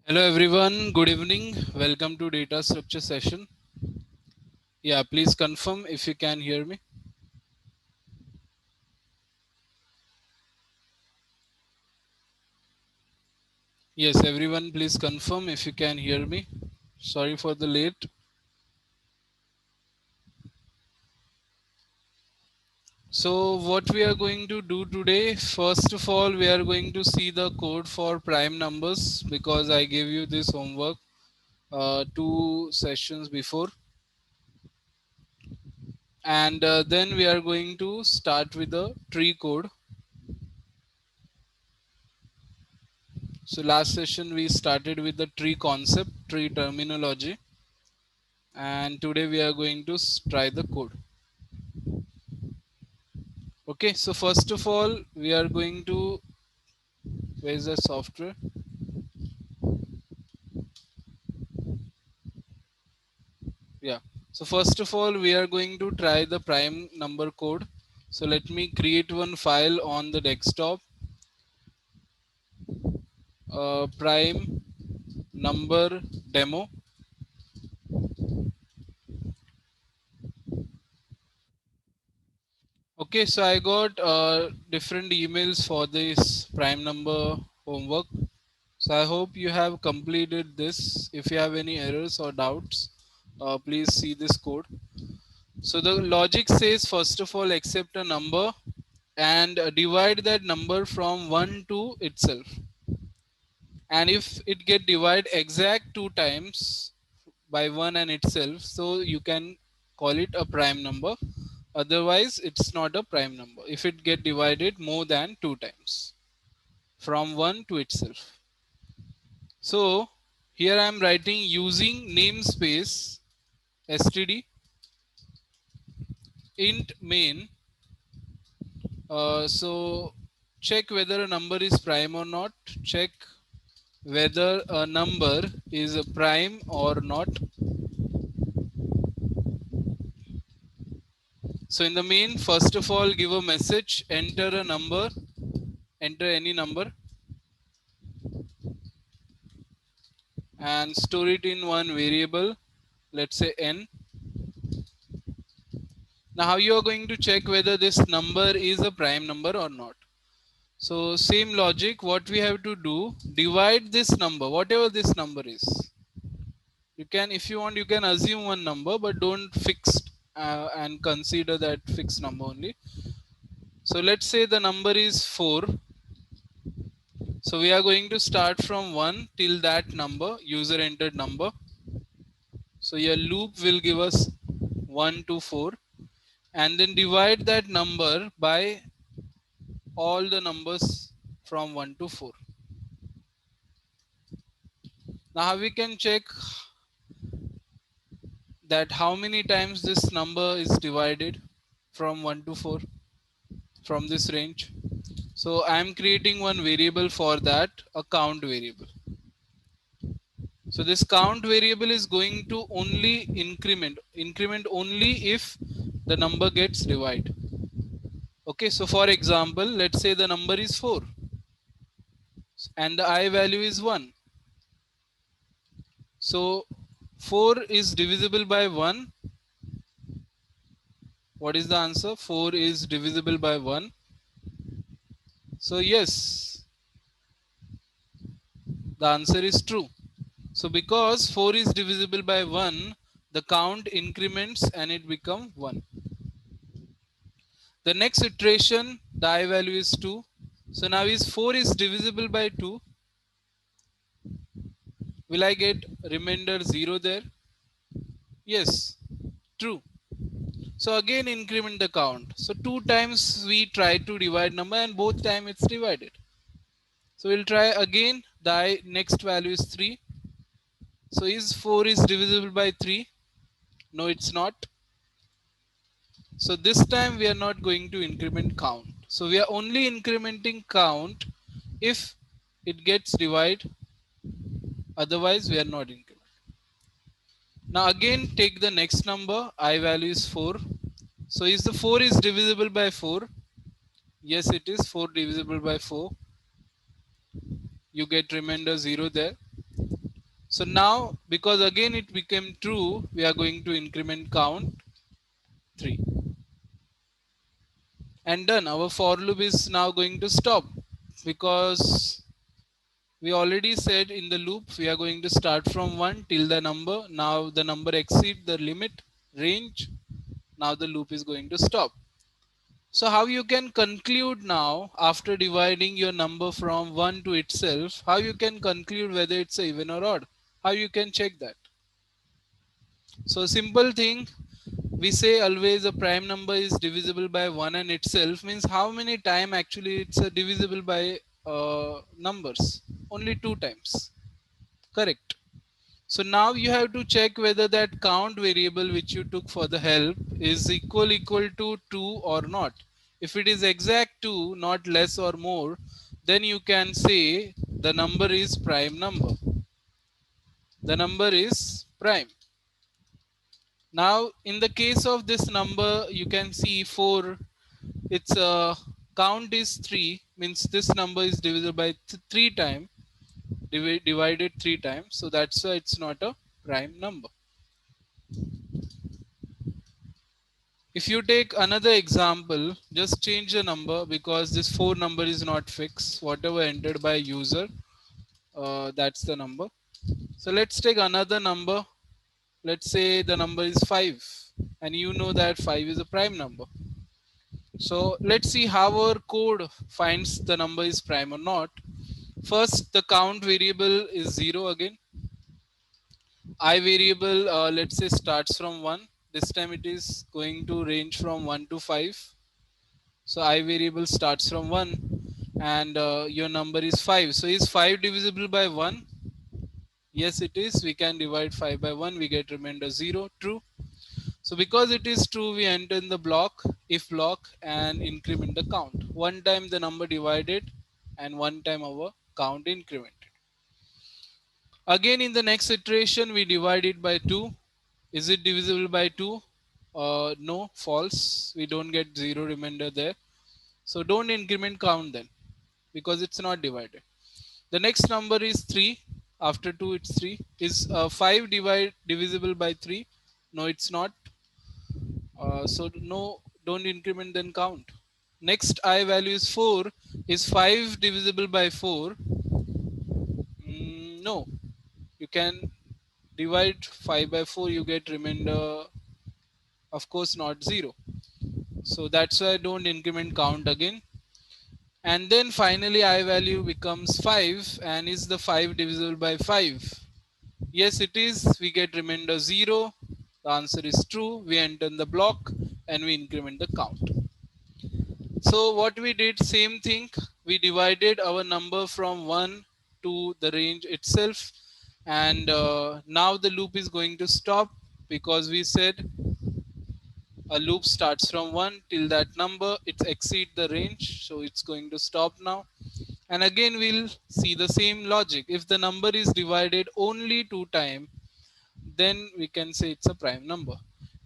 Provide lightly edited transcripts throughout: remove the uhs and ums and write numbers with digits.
Hello everyone, good evening. Welcome to data structure session. Yeah, please confirm if you can hear me. Yes, everyone, please confirm if you can hear me. Sorry for the late. So what we are going to do today, first of all, we are going to see the code for prime numbers because I gave you this homework two sessions before. And then we are going to start with the tree code. So last session we started with the tree concept, tree terminology, and today we are going to try the code. Okay, so first of all we are going to, where is the software? Yeah, so first of all we are going to try the prime number code. So let me create one file on the desktop, prime number demo. Okay, so I got different emails for this prime number homework. So I hope you have completed this. If you have any errors or doubts, please see this code. So the logic says, first of all, accept a number and divide that number from 1 to itself. And if it get divided exact two times by 1 and itself, so you can call it a prime number. Otherwise, it's not a prime number if it get divided more than two times from 1 to itself. So here I am writing using namespace std int main. So check whether a number is prime or not. Check whether a number is a prime or not. So in the main, first of all, give a message, enter a number, enter any number, and store it in one variable, let's say n. Now how you are going to check whether this number is a prime number or not? So same logic, what we have to do, divide this number, whatever this number is. You can, if you want, you can assume one number, but don't fix and consider that fixed number only. So let's say the number is 4. So we are going to start from 1 till that number, user entered number. So your loop will give us 1 to 4, and then divide that number by all the numbers from 1 to 4. Now we can check that how many times this number is divided from 1 to 4 from this range. So I am creating one variable for that, a count variable. So this count variable is going to only increment only if the number gets divided. Okay, so for example, let's say the number is 4 and the I value is 1. So 4 is divisible by 1. What is the answer? 4 is divisible by 1. So yes, the answer is true. So because 4 is divisible by 1, the count increments and it becomes 1. The next iteration, the I value is 2. So now is 4 is divisible by 2. Will I get remainder 0 there? Yes, true. So again increment the count. So 2 times we try to divide number and both time it's divided. So we'll try again. The next value is 3. So is 4 is divisible by 3? No, it's not. So this time we are not going to increment count. So we are only incrementing count if it gets divided. Otherwise we are not incrementing. Now again take the next number. I value is 4. So is the 4 is divisible by 4? Yes, it is 4 divisible by 4. You get remainder 0 there. So now, because again it became true, we are going to increment count 3. And done. Our for loop is now going to stop, because we already said in the loop we are going to start from 1 till the number. Now the number exceed the limit range. Now the loop is going to stop. So how you can conclude now, after dividing your number from 1 to itself, how you can conclude whether it's a even or odd? How you can check that? So simple thing, we say always a prime number is divisible by 1 and itself, means how many time actually it's divisible by numbers? Only 2 times. Correct. So now you have to check whether that count variable which you took for the help is equal to 2 or not. If it is exact 2, not less or more, then you can say the number is prime number. The number is prime. Now in the case of this number, you can see 4, its count is 3, means this number is divisible by 3 times, divided 3 times. So that's why it's not a prime number. If you take another example, just change the number, because this 4 number is not fixed. Whatever entered by user, that's the number. So let's take another number. Let's say the number is 5, and you know that 5 is a prime number. So let's see how our code finds the number is prime or not. First, the count variable is 0 again. I variable, let's say, starts from 1. This time it is going to range from 1 to 5. So I variable starts from 1, and your number is 5. So is 5 divisible by 1? Yes, it is. We can divide 5 by 1. We get remainder 0. True. So because it is true, we enter in the block, if block, and increment the count. One time the number divided, and one time our count incremented. Again, in the next iteration, we divide it by 2. Is it divisible by 2? No, false. We don't get 0 remainder there. So don't increment count then, because it's not divided. The next number is 3. After 2, it's 3. Is 5 divisible by 3? No, it's not. So no, don't increment then count. Next I value is 4. Is 5 divisible by 4? No. You can divide 5 by 4, you get remainder, of course not 0. So that's why I don't increment count again. And then finally I value becomes 5, and is the 5 divisible by 5? Yes, it is. We get remainder 0. The answer is true. We enter the block and we increment the count. So what we did, same thing. We divided our number from 1 to the range itself, and now the loop is going to stop, because we said a loop starts from 1 till that number it exceed the range, so it's going to stop now. And again we'll see the same logic. If the number is divided only 2 times, then we can say it's a prime number.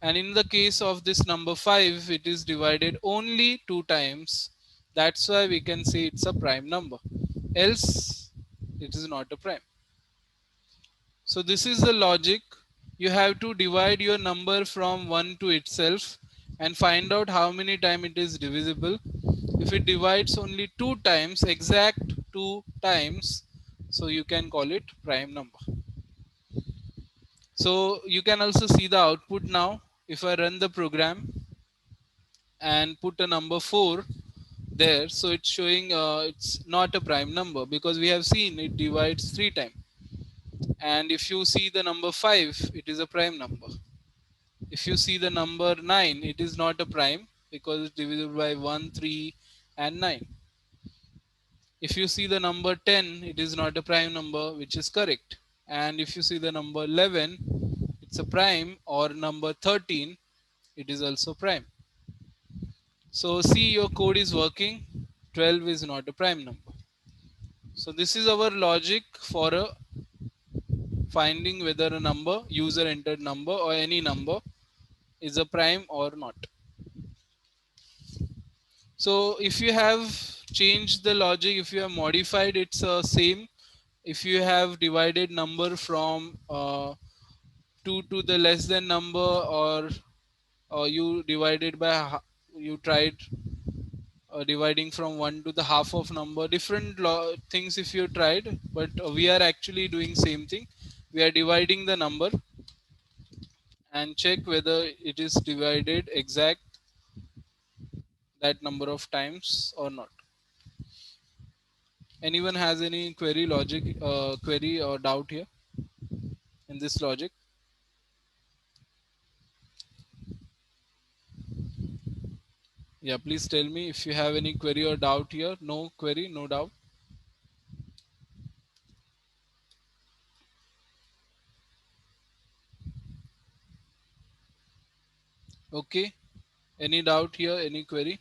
And in the case of this number 5, it is divided only 2 times. That's why we can say it's a prime number. Else it is not a prime. So this is the logic. You have to divide your number from 1 to itself and find out how many times it is divisible. If it divides only 2 times, exact 2 times, so you can call it prime number. So you can also see the output now. If I run the program and put a number 4 there, so it's showing it's not a prime number, because we have seen it divides 3 times. And if you see the number 5, it is a prime number. If you see the number 9, it is not a prime, because it's divisible by 1, 3, and 9. If you see the number 10, it is not a prime number, which is correct. And if you see the number 11, it's a prime, or number 13, it is also prime. So see, your code is working. 12 is not a prime number. So this is our logic for finding whether a number, user entered number or any number, is a prime or not. So if you have changed the logic, if you have modified, it's same. if you have divided number from 2 to the less than number, or you divided by you tried dividing from 1 to the half of number, different things if you tried, but we are actually doing same thing. We are dividing the number and check whether it is divided exact that number of times or not. Anyone has any query or doubt here in this logic? Yeah, please tell me if you have any query or doubt here. No query, no doubt. Okay. Any doubt here? Any query?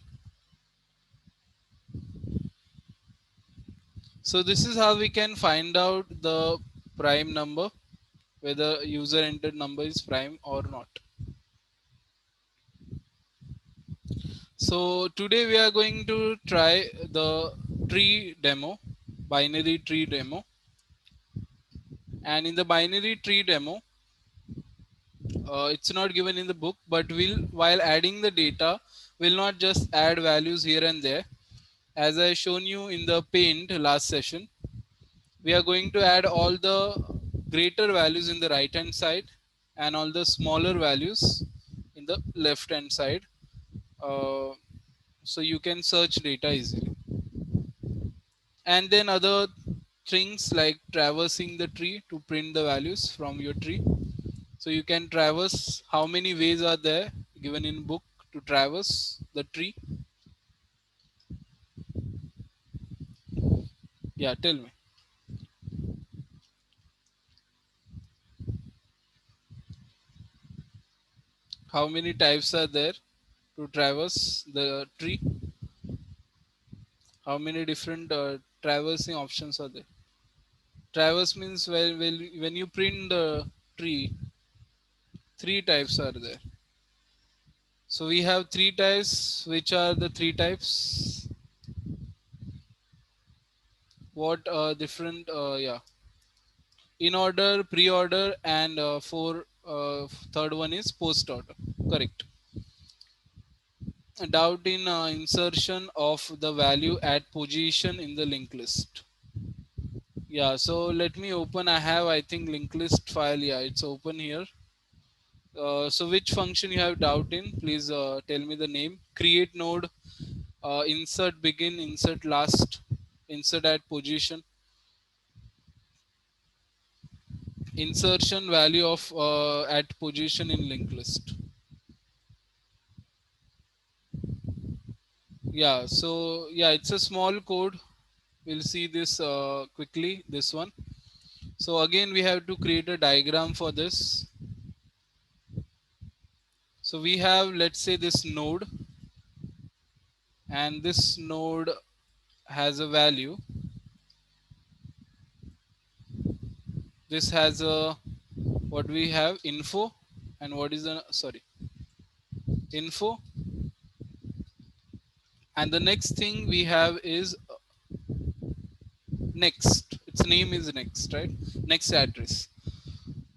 So this is how we can find out the prime number, whether user entered number is prime or not. So today we are going to try the tree demo, binary tree demo. And in the binary tree demo, it's not given in the book, but we'll, while adding the data, we'll not just add values here and there. As I shown you in the paint last session, we are going to add all the greater values in the right hand side and all the smaller values in the left hand side, uh, so you can search data easily. And then other things like traversing the tree to print the values from your tree. So you can traverse, how many ways are there given in book to traverse the tree? Yeah, tell me. How many types are there to traverse the tree? How many different traversing options are there? Traverse means when you print the tree, three types are there. So we have three types. Which are the three types? What different? Yeah, in order, pre-order, and for third one is post-order. Correct. Doubt in insertion of the value at position in the linked list. Yeah, so let me open. I have, I think, linked list file. Yeah, it's open here. So which function you have doubt in? Please tell me the name. Create node, insert begin, insert last, insert at position, insertion value of at position in linked list. Yeah, so yeah, it's a small code. We'll see this quickly, this one. So again, we have to create a diagram for this. So we have, let's say, this node, and this node has a value. This has a, what we have, info, and what is the, sorry, info. And the next thing we have is next. Its name is next, right? Next address.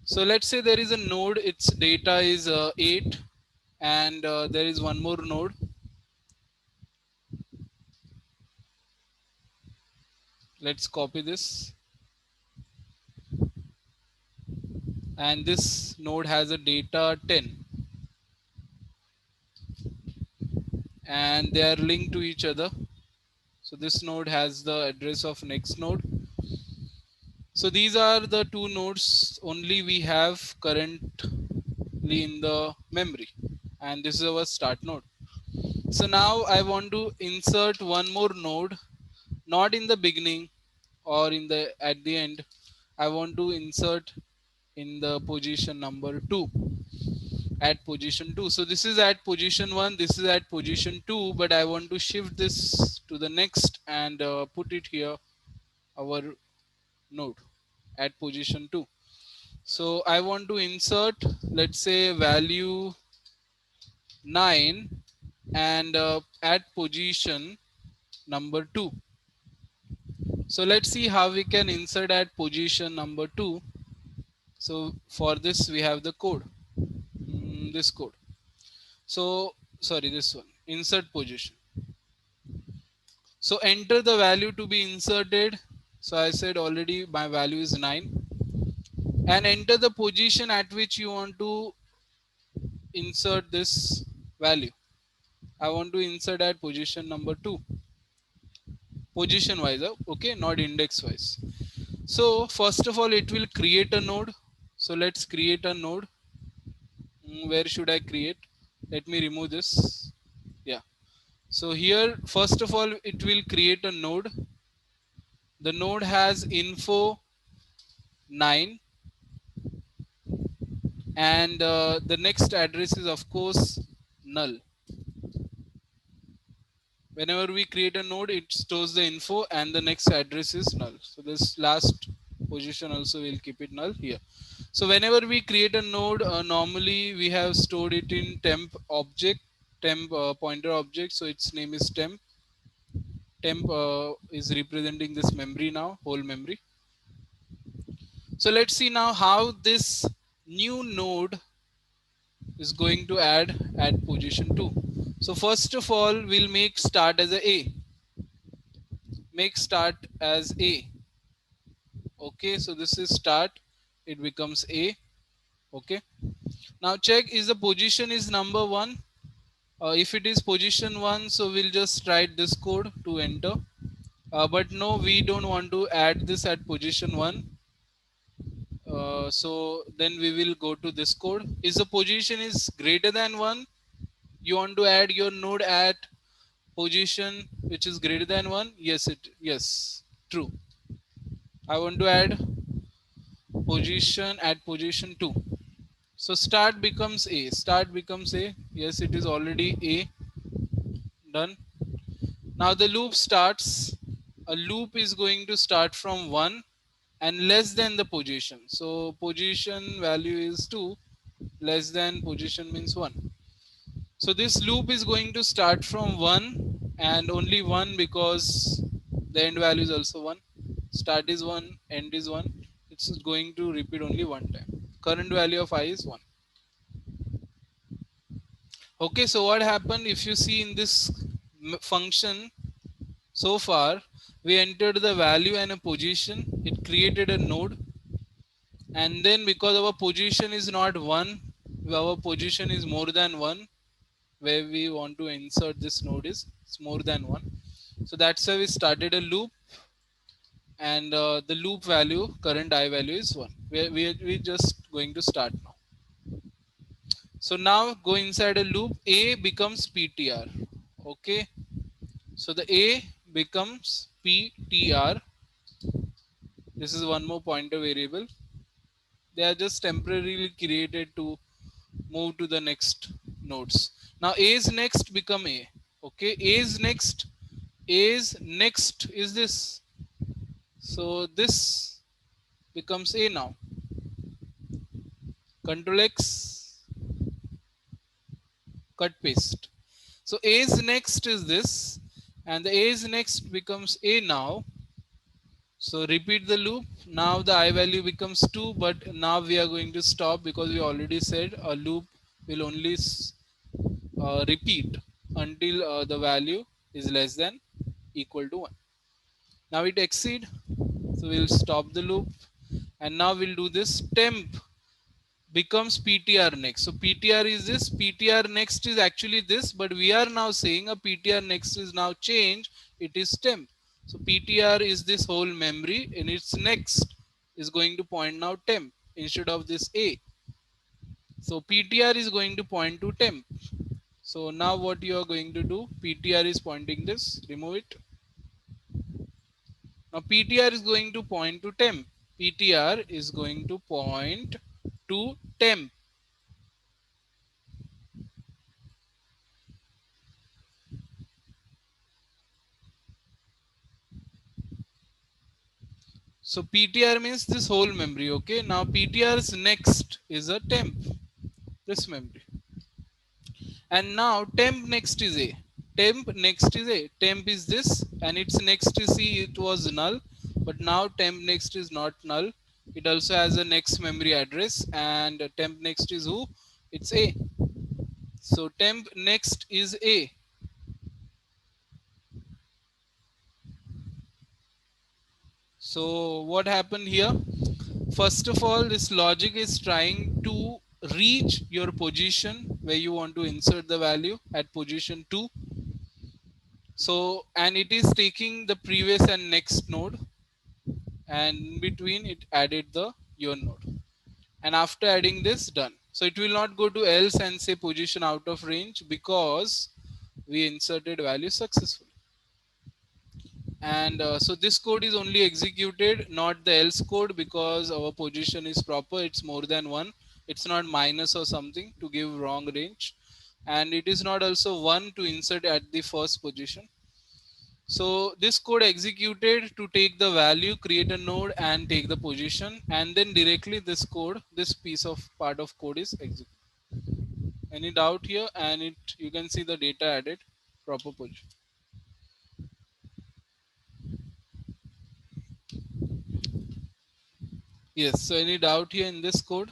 So let's say there is a node, its data is 8, and there is one more node. Let's copy this. And this node has a data 10. And they are linked to each other. So this node has the address of next node. So these are the two nodes only we have currently in the memory. And this is our start node. So now I want to insert one more node, not in the beginning or in the at the end. I want to insert in the position number 2, at position 2. So this is at position 1, this is at position 2, but I want to shift this to the next and put it here, our node at position 2. So I want to insert, let's say, value 9 and at position number 2. So let's see how we can insert at position number 2. So for this we have the code, this code. So sorry, this one, insert position. So enter the value to be inserted. So I said already my value is 9, and enter the position at which you want to insert this value. I want to insert at position number 2, position wise, okay, not index wise. So first of all, it will create a node. So let's create a node. Where should I create? Let me remove this. Yeah. So here, first of all, it will create a node. The node has info 9, and the next address is of course null. Whenever we create a node, it stores the info and the next address is null. So this last position also will keep it null here. So whenever we create a node, normally we have stored it in temp object, temp pointer object. So its name is temp. Temp is representing this memory now, whole memory. So let's see now how this new node is going to add at position 2. So first of all, we'll make start as a. Make start as a. Okay, so this is start. It becomes a. Okay. Now check is the position is number 1. If it is position 1, so we'll just write this code to enter. But no, we don't want to add this at position 1. So then we will go to this code. Is the position is greater than 1? You want to add your node at position which is greater than 1? Yes, true. I want to add position at position 2. So start becomes a. Start becomes a. Yes, it is already a. Done. Now the loop starts. A loop is going to start from 1 and less than the position. So position value is 2, less than position means 1. So this loop is going to start from 1 and only 1 because the end value is also 1. Start is 1, end is 1. It's going to repeat only one time. Current value of I is 1. Okay, so what happened if you see in this function so far, we entered the value and a position. It created a node, and then because our position is not 1, our position is more than 1, where we want to insert this node is it's more than 1. So that's why we started a loop, and the loop value, current I value is 1. We just going to start now. So now go inside a loop. A becomes PTR. Okay. So the A becomes PTR. This is one more pointer variable. They are just temporarily created to move to the next nodes. Now A's next become A. Okay. A's next is this. So this becomes A now. Control X, cut paste. So A's next is this, and the A's next becomes A now. So repeat the loop. Now the I value becomes 2, but now we are going to stop because we already said a loop will only repeat until the value is less than equal to 1. Now it exceed. So we'll stop the loop, and now we'll do this temp becomes PTR next. So PTR is this, PTR next is actually this, but we are now saying a PTR next is now changed, it is temp. So PTR is this whole memory, and its next is going to point now temp instead of this A. So PTR is going to point to temp. So now what you are going to do, PTR is pointing this, remove it. Now PTR is going to point to temp. PTR is going to point to temp. So PTR means this whole memory. Okay. Now PTR's next is a temp, this memory. And now temp next is A. Temp next is A. Temp is this, and its next is C. It was null. but now temp next is not null. It also has a next memory address, and temp next is who? It's A. So temp next is A. So what happened here? First of all, this logic is trying to reach your position where you want to insert the value at position 2. So, and it is taking the previous and next node, and in between it added the your node. And after adding this, done. So it will not go to else and say position out of range because we inserted value successfully. And so this code is only executed, not the else code, because our position is proper. It's more than one. It's not minus or something to give wrong range, and it is not also one to insert at the first position. So this code executed to take the value, create a node, and take the position, and then directly this code, this piece of part of code is executed. Any doubt here? And it, you can see the data added, proper position. Yes. So any doubt here in this code?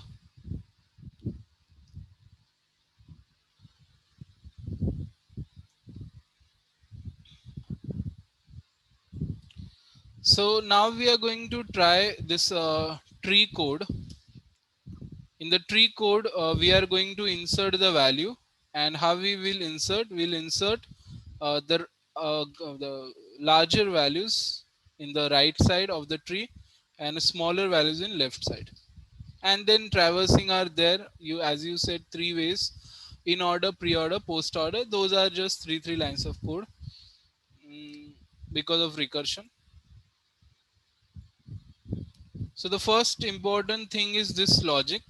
So now we are going to try this tree code. In the tree code, we are going to insert the value, and how we will insert? We'll insert the larger values in the right side of the tree and smaller values in left side. And then traversing are there. You, as you said, three ways: in order, pre-order, post-order. Those are just three lines of code mm, because of recursion. So the first important thing is this logic.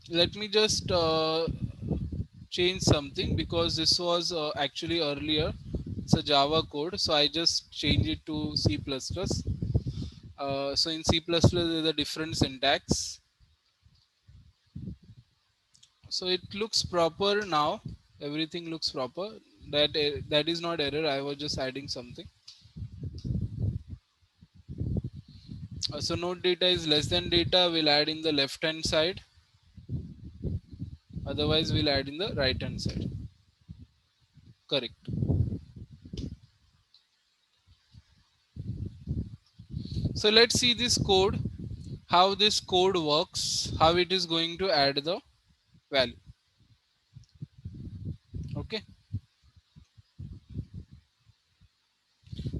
Let me just change something because this was actually earlier. It's a Java code, so I just change it to C++. So in C++, there's a different syntax. So it looks proper now. Everything looks proper. That is not error. I was just adding something. So node data is less than data. We'll add in the left hand side. Otherwise, we'll add in the right hand side. Correct. So let's see this code, how this code works, how it is going to add the value. Okay.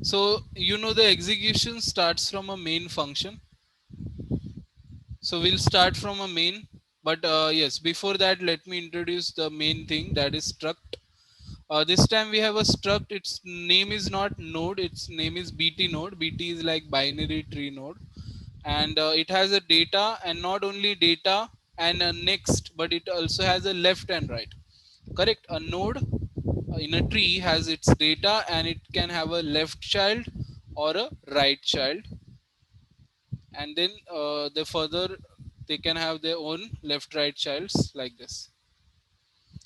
So you know the execution starts from a main function. So we'll start from a main, but yes, before that, let me introduce the main thing, that is struct. This time we have a struct. Its name is not node. Its name is BT node. BT is like binary tree node, and it has a data, and not only data and a next, but it also has a left and right. Correct. A node in a tree has its data, and it can have a left child or a right child, and then the further they can have their own left right childs like this.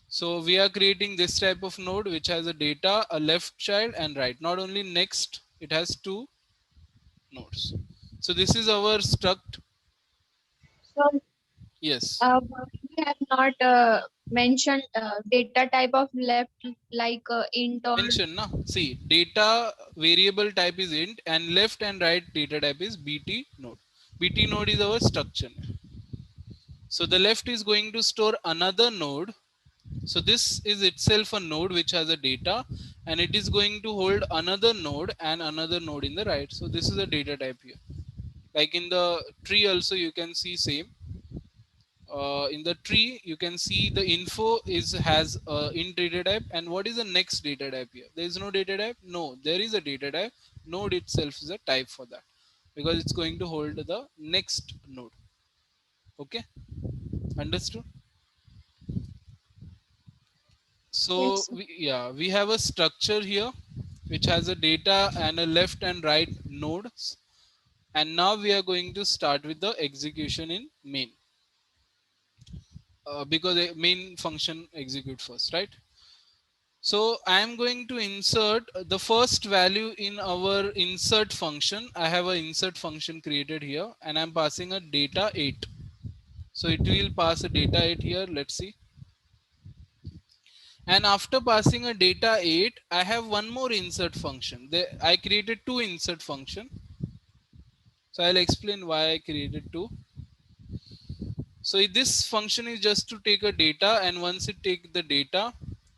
So we are creating this type of node which has a data, a left child and right. Not only next, it has two nodes. So this is our struct. So Yes. we have not mentioned data type of left like int or Mention na. See, data variable type is int, and left and right data type is BT node. BT node is our structure. So the left is going to store another node. So this is itself a node which has a data, and it is going to hold another node and another node in the right. So this is a data type here. Like in the tree also you can see same. In the tree you can see the info is has int data type, and what is the next data type here? There is no data type. No, there is a data type. Node itself is a type for that because it's going to hold the next node. Okay, understood? So yes. we have a structure here which has a data and a left and right nodes, and now we are going to start with the execution in main, because the main function execute first, right? So I am going to insert the first value in our insert function. I have an insert function created here and I'm passing a data 8. So it will pass a data 8 here. Let's see. And after passing a data 8, I have one more insert function. I created two insert function. So I'll explain why I created two. So this function is just to take a data, and once it take the data,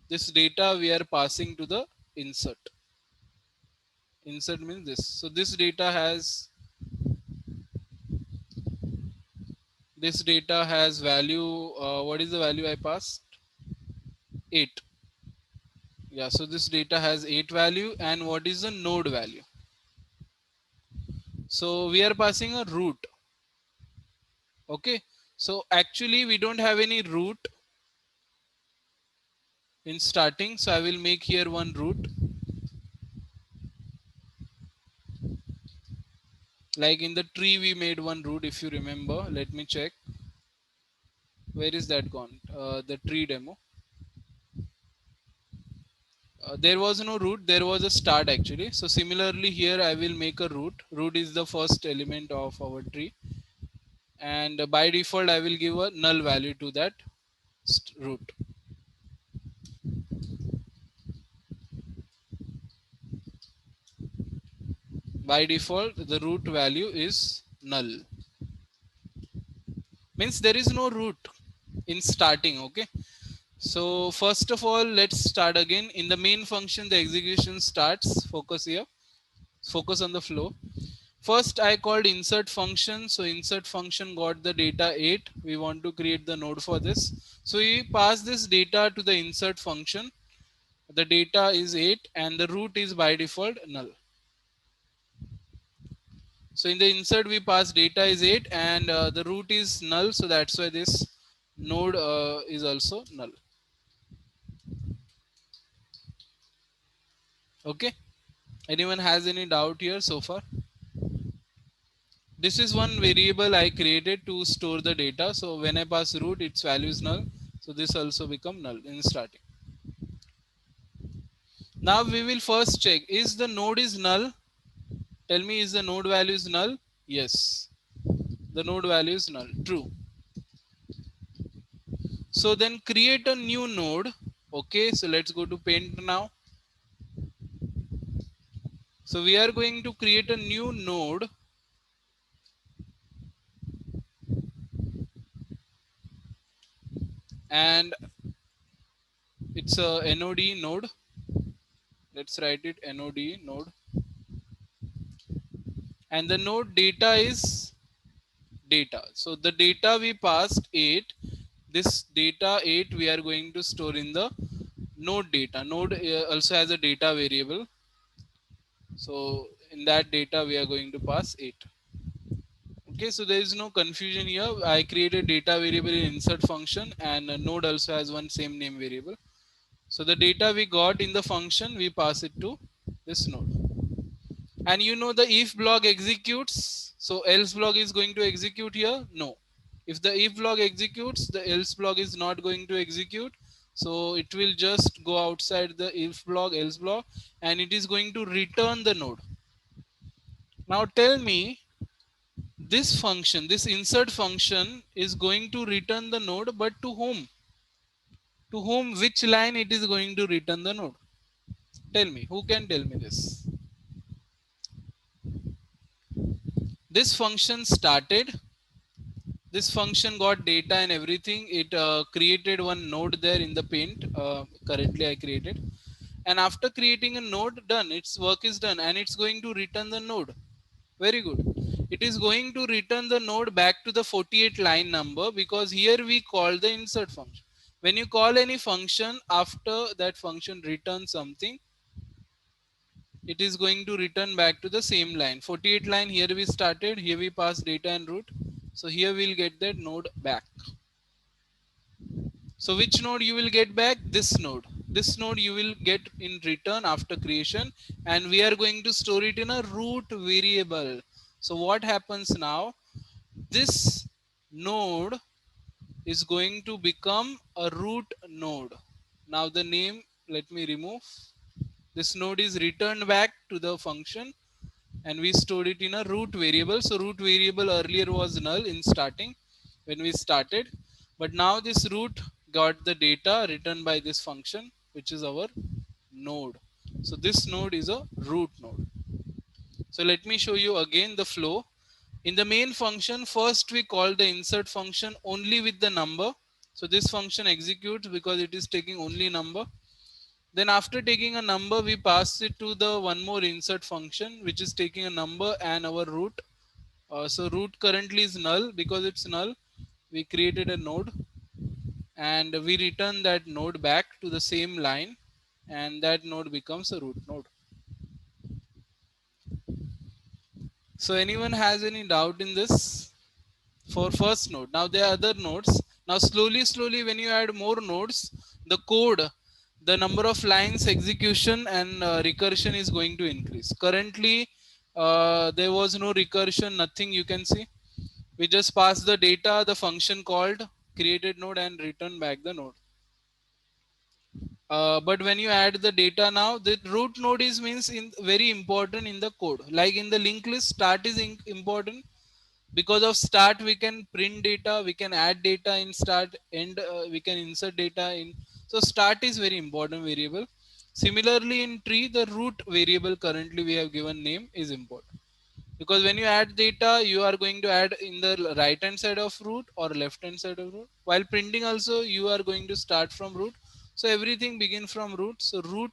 this data we are passing to the insert. Insert means this. So this data has value. What is the value I passed? 8. Yeah. So this data has 8 value, and what is the node value? So we are passing a root. Okay. So actually we don't have any root in starting. So I will make here one root. Like in the tree we made one root, if you remember. Let me check. Where is that gone? The tree demo. There was no root, there was a start actually. So similarly here I will make a root. Root is the first element of our tree, and by default I will give a null value to that root. By default the root value is null. Means there is no root in starting. Okay, so first of all let's start again. In the main function the execution starts. Focus here, focus on the flow. First I called insert function. So insert function got the data 8. We want to create the node for this. So we pass this data to the insert function. The data is 8 and the root is by default null. So in the insert we pass data is 8 and the root is null. So that's why this node is also null. Okay. Anyone has any doubt here so far? This is one variable I created to store the data. So when I pass root, its value is null. So this also become null in starting. Now we will first check, is the node is null? Tell me, is the node value is null? Yes. The node value is null. True. So then create a new node. Okay. So let's go to paint now. So we are going to create a new node. And it's a node node. Let's write it node node. And the node data is data. So the data we passed 8, this data 8 we are going to store in the node data. Node also has a data variable. So in that data we are going to pass 8. Okay, so there is no confusion here. I created data variable in insert function and a node also has one same name variable. So the data we got in the function, we pass it to this node. And you know the if block executes. So else block is going to execute here? No. If the if block executes, the else block is not going to execute. So it will just go outside the if block, else block, and it is going to return the node. Now tell me, this function, this insert function is going to return the node, but to whom? To whom, which line it is going to return the node? Tell me, who can tell me this? This function started, this function got data and everything. It created one node there in the paint. Currently I created, and after creating a node, done, its work is done, and it's going to return the node. Very good. It is going to return the node back to the 48 line number, because here we call the insert function. When you call any function, after that function returns something, it is going to return back to the same line. 48 line, here we started, here we pass data and root. So here we'll get that node back. So which node you will get back? This node. This node you will get in return after creation, and we are going to store it in a root variable. So what happens now? This node is going to become a root node. Now the name let me remove. This node is returned back to the function and we stored it in a root variable. So root variable earlier was null in starting when we started, but now this root got the data returned by this function, which is our node. So this node is a root node. So let me show you again the flow. In the main function, first we call the insert function only with the number. So this function executes because it is taking only number. Then after taking a number, we pass it to the one more insert function, which is taking a number and our root. So root currently is null. Because it's null, we created a node and we return that node back to the same line, and that node becomes a root node. So anyone has any doubt in this for first node? Now there are other nodes. Now slowly when you add more nodes, the code, the number of lines execution and recursion is going to increase. Currently there was no recursion, nothing you can see. We just pass the data, the function called created node and return back the node. But when you add the data now, the root node is means in very important in the code. Like in the linked list, start is important. Because of start, we can print data, we can add data in start, and we can insert data in. So start is very important variable. Similarly, in tree, the root variable currently we have given name is important. Because when you add data, you are going to add in the right hand side of root or left hand side of root. While printing also, you are going to start from root. So everything begin from root. So root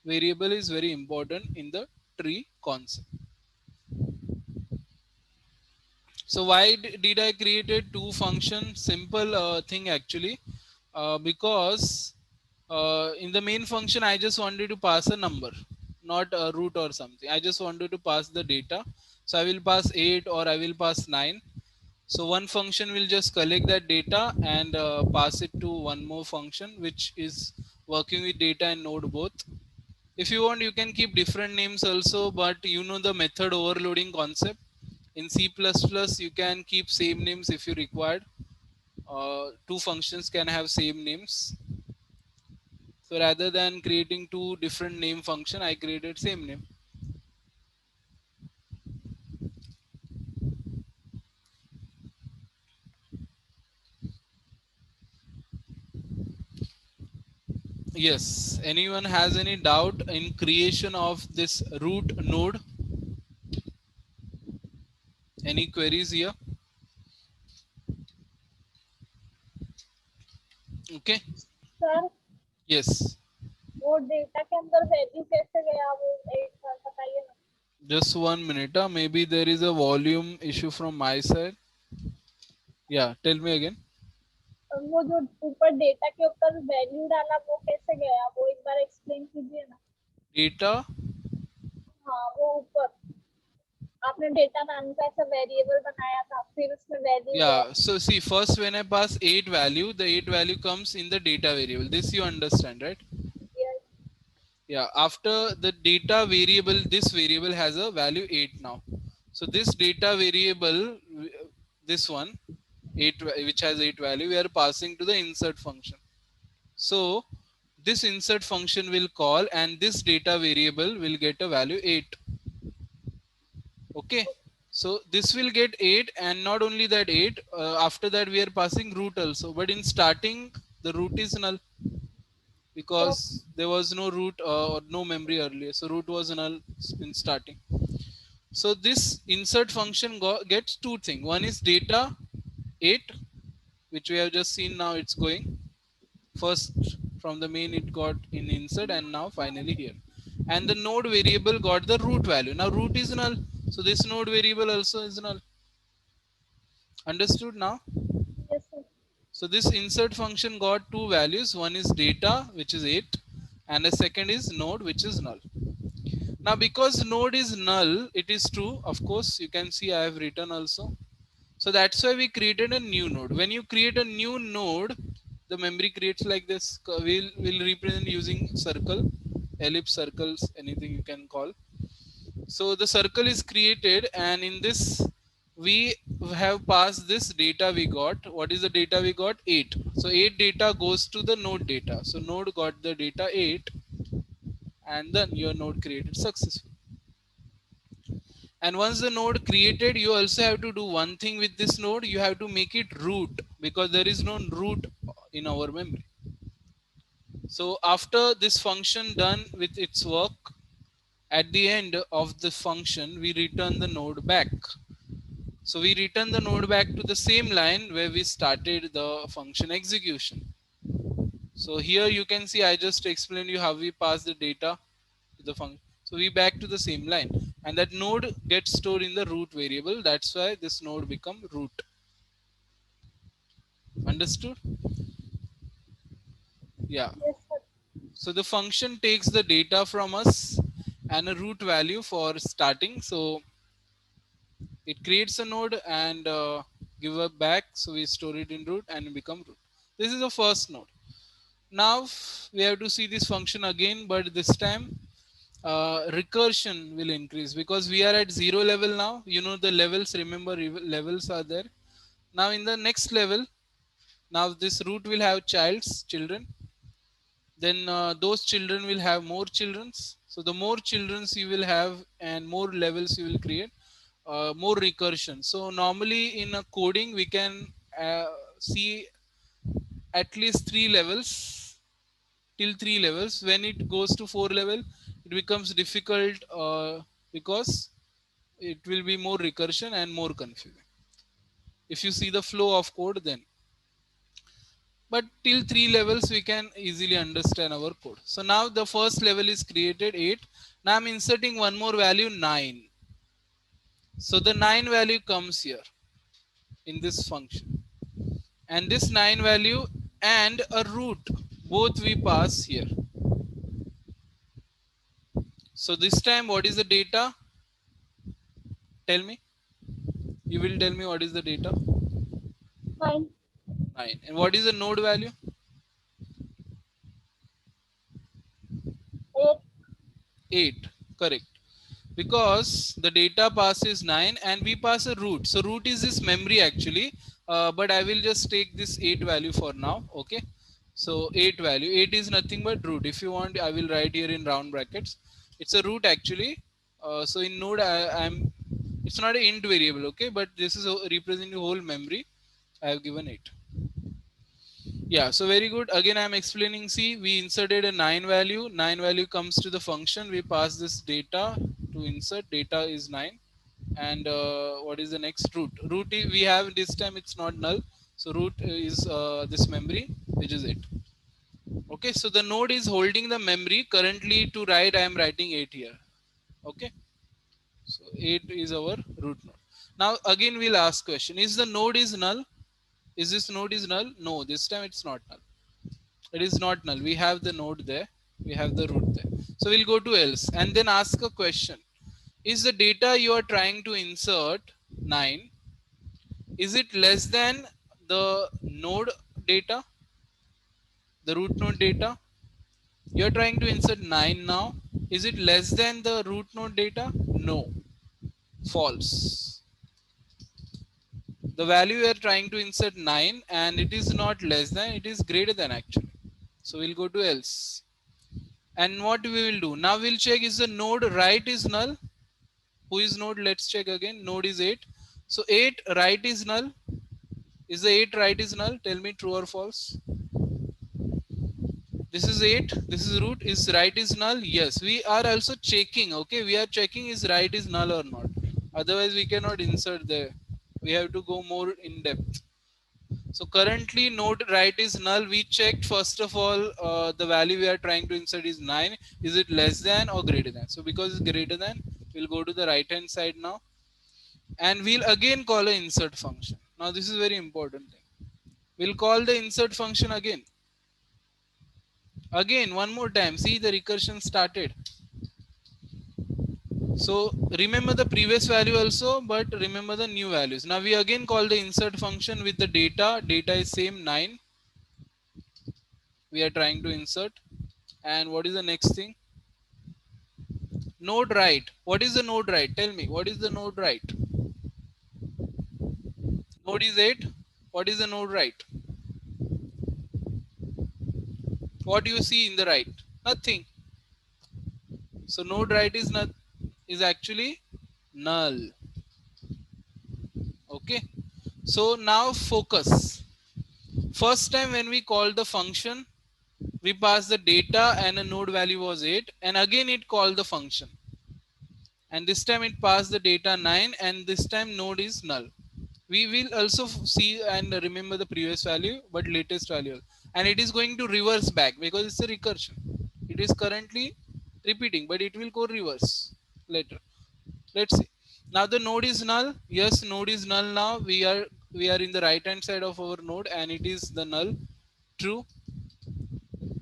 variable is very important in the tree concept. So why did I created two function? Simple thing actually, because in the main function I just wanted to pass a number, not a root or something. I just wanted to pass the data. So I will pass 8 or I will pass 9. So one function will just collect that data and pass it to one more function which is working with data and node both. If you want, you can keep different names also, but you know the method overloading concept. In C++, you can keep same names if you required. Two functions can have same names. So rather than creating two different name function, I created same name. Yes, anyone has any doubt in creation of this root node? Any queries here? Okay. Sir Yes. वो data के अंदर value कैसे गया वो एक बार बताइए ना. Just 1 minute. Maybe there is a volume issue from my side. Yeah, tell me again. वो जो ऊपर डेटा के ऊपर वैल्यू डाला वो कैसे गया वो एक बार एक्सप्लेन कीजिए ना. Data. हाँ वो ऊपर आपने डेटा नाम का ऐसा वेरिएबल बनाया था फिर उसमें वैल्यू गया. Yeah, so see, first when I pass 8 value, the 8 value comes in the data variable. This you understand, right? Yes. Yeah, after the data variable, this variable has a value 8 now. So this data variable, this one, 8, which has 8 value, we are passing to the insert function. So this insert function will call and this data variable will get a value 8. Okay. So this will get 8, and not only that 8, after that we are passing root also. But in starting, the root is null because there was no root or no memory earlier. So root was null in starting. So this insert function gets two things. One is data 8, which we have just seen now it's going. First from the main it got in insert and now finally here. And the node variable got the root value. Now root is null. So this node variable also is null. Understood now? Yes sir. So this insert function got two values. One is data, which is 8, and the second is node, which is null. Now because node is null, it is true. Of course, you can see I have written also. So that's why we created a new node. When you create a new node, the memory creates like this. We'll represent using circle, ellipse, circles, anything you can call. So the circle is created, and in this we have passed this data we got. What is the data we got? 8. So 8 data goes to the node data. So node got the data 8, and then your node created successfully. And once the node created, you also have to do one thing with this node. You have to make it root, because there is no root in our memory. So after this function done with its work, at the end of the function, we return the node back. So we return the node back to the same line where we started the function execution. So here you can see I just explained you how we pass the data to the function. So we back to the same line, and that node gets stored in the root variable. That's why this node become root. Understood? Yeah. Yes, sir. So the function takes the data from us and a root value for starting. So it creates a node and give it back. So we store it in root and become root. This is the first node. Now we have to see this function again, but this time recursion will increase, because we are at 0 level now. You know the levels, remember levels are there. Now in the next level, now this root will have children. Then those children will have more childrens. So the more childrens you will have and more levels you will create, more recursion. So normally in a coding we can see at least 3 levels, till 3 levels. When it goes to 4 level, it becomes difficult, because it will be more recursion and more confusing if you see the flow of code then. But till 3 levels we can easily understand our code. So now the first level is created 8. Now I'm inserting one more value 9. So the 9 value comes here in this function, and this 9 value and a root, both we pass here. So this time what is the data? Tell me. You will tell me what is the data. 9. 9. And what is the node value? 8. 8. Correct. Because the data passes 9 and we pass a root. So root is this memory actually, but I will just take this 8 value for now. Okay. So 8 value. 8 is nothing but root. If you want, I will write here in round brackets. It's a root actually. So in node, I'm. It's not an int variable. Okay, but this is representing the whole memory. I have given 8. Yeah, so very good. Again, I'm explaining. See, we inserted a 9 value. 9 value comes to the function. We pass this data to insert. Data is 9. And what is the next root? Root we have this time, it's not null. So root is this memory, which is 8. Okay, so the node is holding the memory. Currently to write, I am writing 8 here. Okay, so 8 is our root node. Now again, we'll ask question. Is the node is null? Is this node is null? No, this time it's not null. It is not null. We have the node there. We have the root there. So we'll go to else and then ask a question. Is the data you are trying to insert 9? Is it less than the node data, the root node data? You are trying to insert 9 now. Is it less than the root node data? No. False. The value you are trying to insert 9 and it is not less than, it is greater than actually. So we'll go to else. And what we will do? Now we'll check is the node right is null. Who is node? Let's check again. Node is 8. So 8 right is null. Is the 8 right is null? Tell me true or false. This is 8. This is root. Is right is null? Yes. We are also checking. Okay. We are checking is right is null or not. Otherwise we cannot insert there. We have to go more in depth. So currently node right is null. We checked first of all the value we are trying to insert is 9. Is it less than or greater than? So because it's greater than, we'll go to the right hand side now. And we'll again call an insert function. Now this is very important thing. We'll call the insert function again. Again, one more time. See, the recursion started. So remember the previous value also, but remember the new values. Now we again call the insert function with the data. Data is same 9. We are trying to insert. And what is the next thing? Node right. What is the node right? Tell me. What is the node right? Node is 8. What is the node right? What do you see in the right? Nothing. So node right is not, is actually null. Okay. So now focus. First time when we called the function, we passed the data and a node value was 8, and again it called the function. And this time it passed the data 9, and this time node is null. We will also see and remember the previous value, but latest value. And it is going to reverse back because it's a recursion. It is currently repeating, but it will go reverse later. Let's see. Now the node is null. Yes, node is null now. We are in the right hand side of our node, and it is the null. True.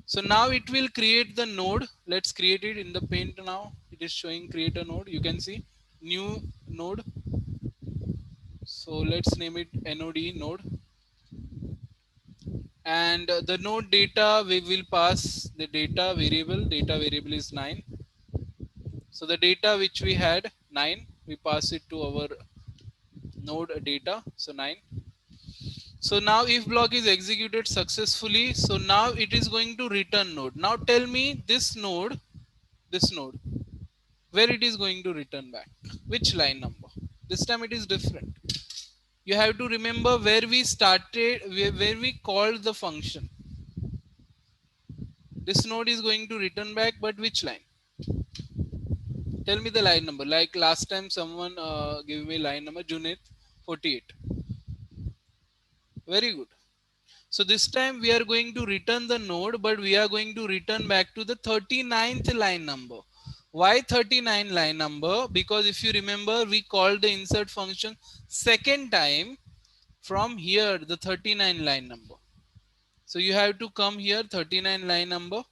So now it will create the node. Let's create it in the paint now. It is showing create a node. You can see new node. So let's name it node node. And the node data, we will pass the data variable is 9. So the data which we had 9, we pass it to our node data, so 9. So now if block is executed successfully, so now it is going to return node. Now tell me this node where it is going to return back, which line number. This time it is different. You have to remember where we started, where we called the function. This node is going to return back, but which line? Tell me the line number. Like last time someone gave me line number Junit 48. Very good. So this time we are going to return the node, but we are going to return back to the 39th line number. Why 39 line number? Because if you remember, we called the insert function second time from here, the 39 line number. So you have to come here 39 line number,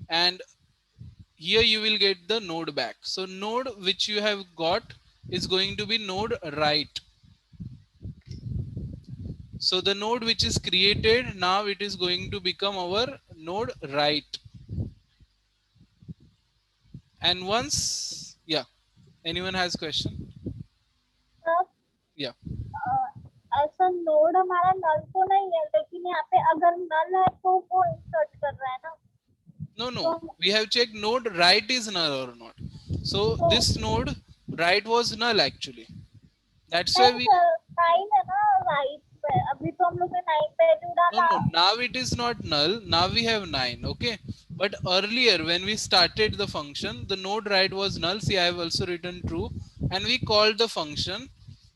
and here you will get the node back. So node which you have got is going to be node right. So the node which is created, now it is going to become our node right. And once, yeah, anyone has question? Sir Yeah. ऐसा node हमारा नल तो नहीं है, लेकिन यहाँ पे अगर नल है तो वो इंसर्ट कर रहा है ना. No, we have checked node right is null or not. So this node right was null actually. That's why नहीं we, सर, 9 है ना राइट पे. अभी तो हम लोग ने 9 पे डाला. no, now it is not null. Now we have 9. Okay. But earlier when we started the function, the node right was null. See, I have also written true, and we called the function.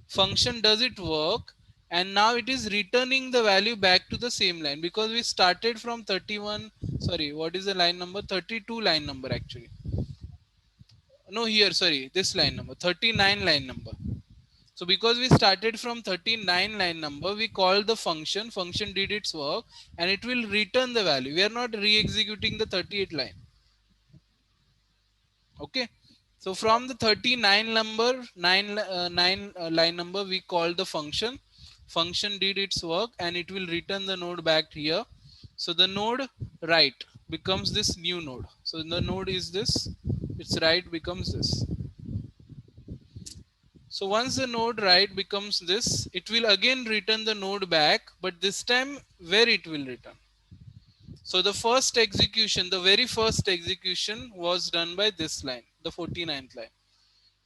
Function does it work, and now it is returning the value back to the same line because we started from 31. Sorry, what is the line number? 32 line number actually. No, here, sorry, this line number, 39 line number. So because we started from 39 line number, we called the function. Function did its work, and it will return the value. We are not re-executing the 38 line. Okay. So from the 39 number, 9 line number, we called the function. Function did its work, and it will return the node back here. So the node right becomes this new node. So the node is this. Its right becomes this. So once the node right becomes this, it will again return the node back, but this time where it will return. So the first execution, the very first execution was done by this line, the 49th line.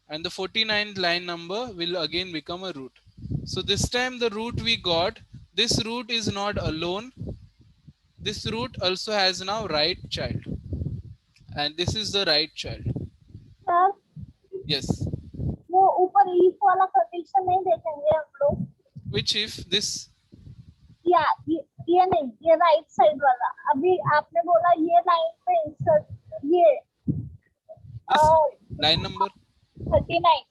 And the 49th line number will again become a root. So this time the root we got, this root is not alone. This root also has now right child. And this is the right child. Sir Yes. वो ऊपर if वाला condition नहीं देखेंगे हम लोग. Which if this? या ये नहीं, ये राइट साइड वाला. अभी आपने बोला ये लाइन पे इंसर्ट, ये Line number 39.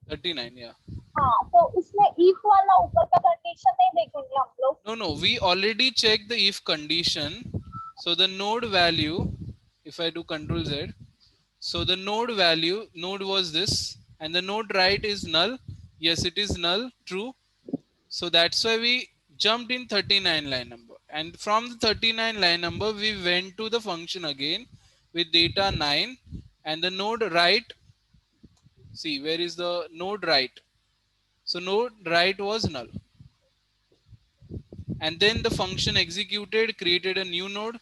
39, yeah. हाँ, तो उसमें if वाला ऊपर का कंडीशन नहीं देखेंगे हम लोग. No, we already checked the if condition. So the node value, if I do Control Z, so the node value, node was this, and the node right is null. Yes, it is null, true. So that's why we jumped in 39 line number. And from the 39 line number, we went to the function again with data 9, and the node right. See, where is the node right? So node write was null. And then the function executed, created a new node.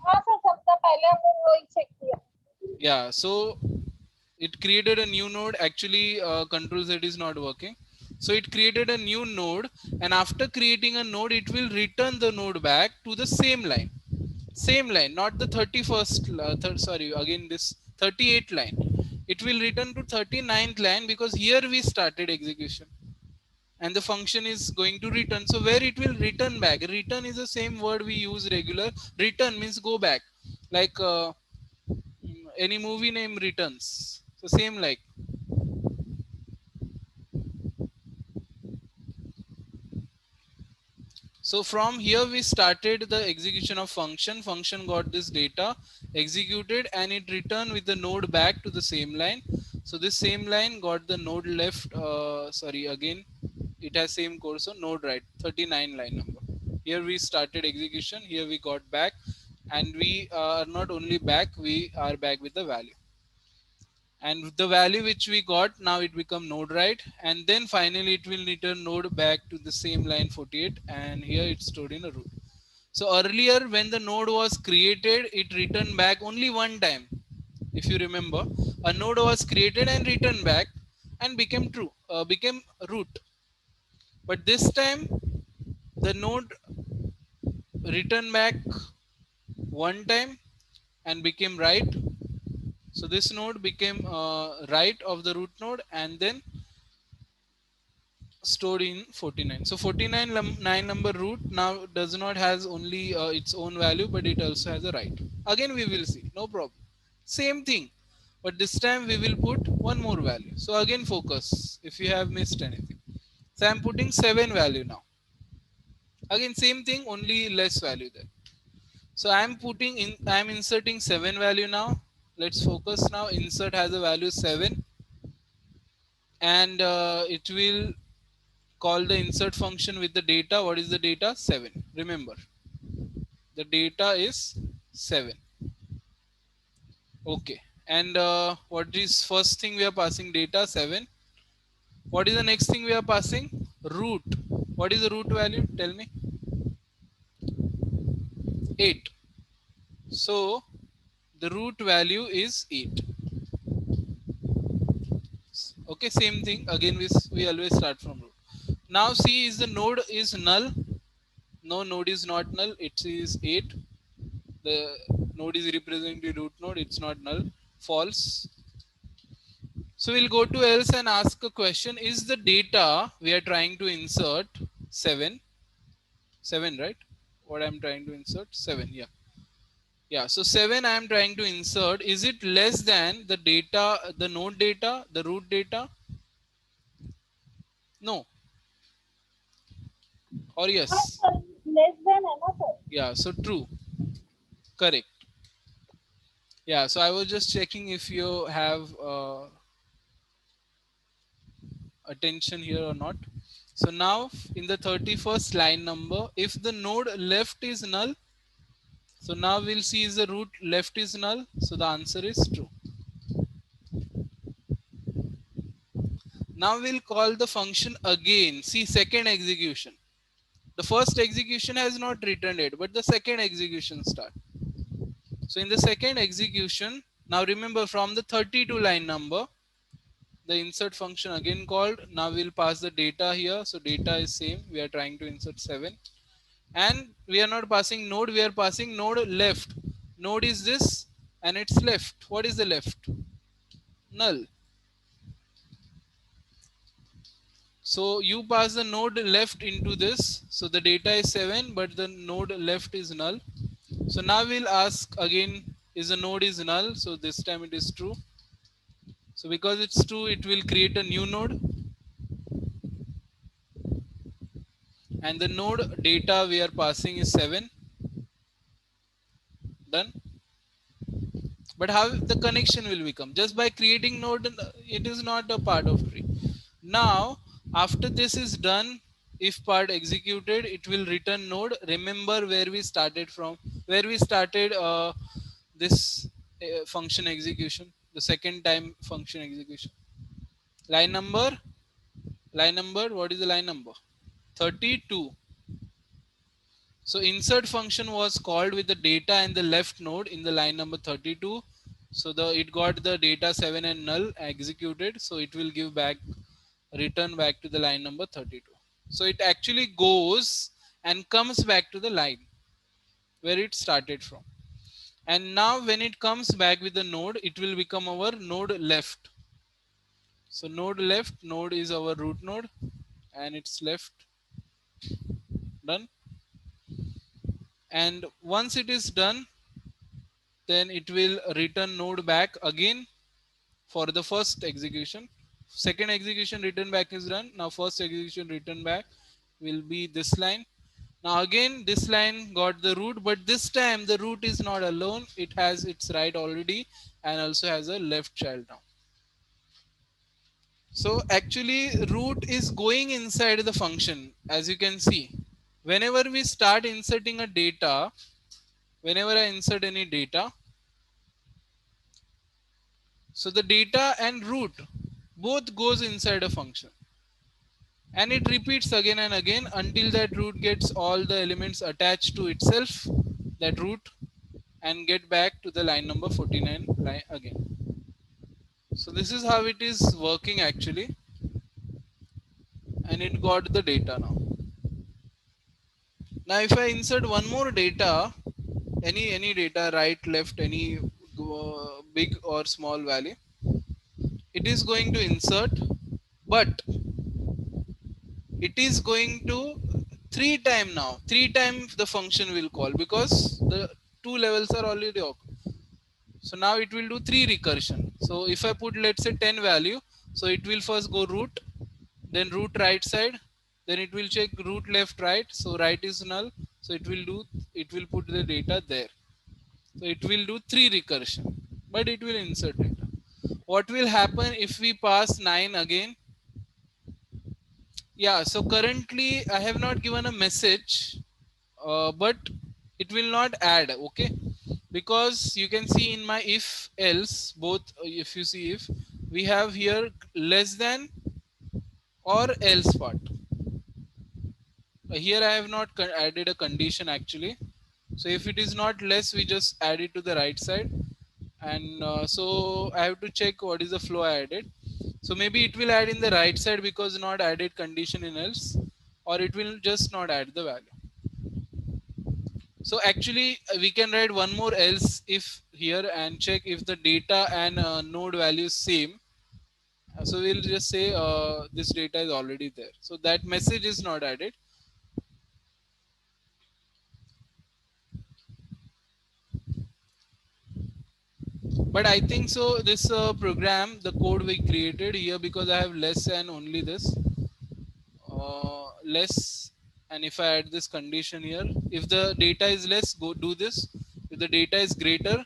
हाँ sir, सबसे पहले हमने वही check किया. Yeah, so it created a new node. Actually, control Z is not working. So it created a new node, and after creating a node, it will return the node back to the same line. Same line, not the 31st, sorry, again this 38th line. It will return to 39th line because here we started execution. And the function is going to return. So where it will return back? Return is the same word we use regular. Return means go back. Like any movie name returns. So same like. So from here we started the execution of function. Function got this data, executed, and it returned with the node back to the same line. So this same line got the node left. Sorry, again, it has same code. So node right, 39 line number. Here we started execution. Here we got back, and we are not only back, we are back with the value. And the value which we got, now it become node right, and then finally it will return node back to the same line 48, and here it's stored in a root. So earlier when the node was created, it returned back only one time. If you remember, a node was created and returned back and became true, became root. But this time the node returned back one time and became right. So this node became right of the root node, and then stored in 49. So 49 9 number root now does not has only its own value, but it also has a right. Again we will see, no problem. Same thing, but this time we will put one more value. So again focus if you have missed anything. So I'm putting 7 value now. Again same thing, only less value there. So I'm inserting 7 value now. Let's focus now. Insert has a value 7, and it will call the insert function with the data. What is the data? 7. Remember, the data is 7. Okay. And what is first thing we are passing? Data 7. What is the next thing we are passing? Root. What is the root value? Tell me. 8. So the root value is 8. Okay, same thing. Again, we always start from root. Now see, is the node is null? No, node is not null. It is 8. The node is representing the root node. It's not null. False. So we'll go to else and ask a question. Is the data we are trying to insert 7? 7, right? What I'm trying to insert? 7, yeah. Yeah, so 7 I am trying to insert. Is it less than the data, the node data, the root data? No. Or हाँ yes? Sir, less than है ना sir. Yeah, so true. Correct. Yeah, so I was just checking if you have attention here or not. So now in the 31st line number, if the node left is null, so now we'll see is the root left is null. So the answer is true. Now we'll call the function again. See, second execution. The first execution has not returned it, but the second execution start. So in the second execution, now remember from the 32 line number, the insert function again called. Now we'll pass the data here. So data is same. We are trying to insert 7. And we are not passing node, we are passing node left. Node is this and it's left. What is the left? Null. So you pass the node left into this. So the data is 7, but the node left is null. So now we'll ask again, is the node is null? So this time it is true. So because it's true, it will create a new node. And the node data we are passing is 7. Done. But how the connection will become? Just by creating node, it is not a part of tree. Now, after this is done, if part executed, it will return node. Remember where we started from, where we started this function execution, the second time function execution. Line number, what is the line number? 32. So insert function was called with the data and the left node in the line number 32. So it got the data 7 and null executed. So it will give back, return back to the line number 32. So it actually goes and comes back to the line where it started from. And now when it comes back with the node, it will become our node left. So node left, node is our root node and it's left, done. And once it is done, then it will return node back again for the first execution. Second execution return back is done. Now first execution return back will be this line. Now again this line got the root, but this time the root is not alone. It has its right already and also has a left child now. So actually root is going inside the function, as you can see. Whenever we start inserting a data, whenever I insert any data, so the data and root both goes inside a function. And it repeats again and again until that root gets all the elements attached to itself, that root, and get back to the line number 49 line again. So this is how it is working actually. And it got the data now. Now if I insert one more data, any data, right, left, any big or small value, it is going to insert, but it is going to three times the function will call, because the two levels are already occurred. So now it will do three recursion. So if I put, let's say, 10 value, so it will first go root, then root right side, then it will check root left right, so right is null, so it will put the data there. So it will do three recursion, but it will insert data. What will happen if we pass 9 again? Yeah, so currently I have not given a message, but it will not add, okay? Because you can see in my if else both, if you see, if we have here less than or else part. Here I have not added a condition actually. So if it is not less, we just add it to the right side. And so I have to check what is the flow I added. So maybe it will add in the right side because not added condition in else, or it will just not add the value. So actually we can write one more else if here and check if the data and node value is same. So we'll just say this data is already there. So that message is not added. But I think so this program, the code we created here, because I have less and only this, less, and if I add this condition here, if the data is less, go do this. If the data is greater,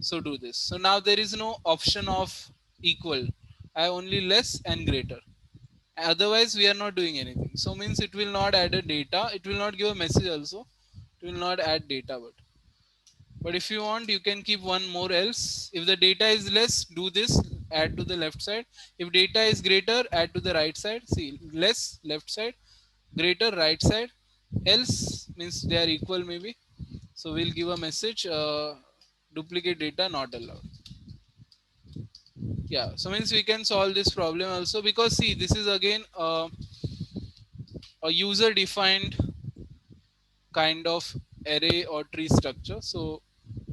so do this. So now there is no option of equal. I have only less and greater. Otherwise, we are not doing anything. So means it will not add a data. It will not give a message also. It will not add data, but if you want, you can keep one more else. If the data is less, do this, add to the left side. If data is greater, add to the right side. See, less left side, greater right side. Else means they are equal maybe. So we'll give a message, duplicate data not allowed. Yeah, so means we can solve this problem also, because see, this is again a user defined kind of array or tree structure. So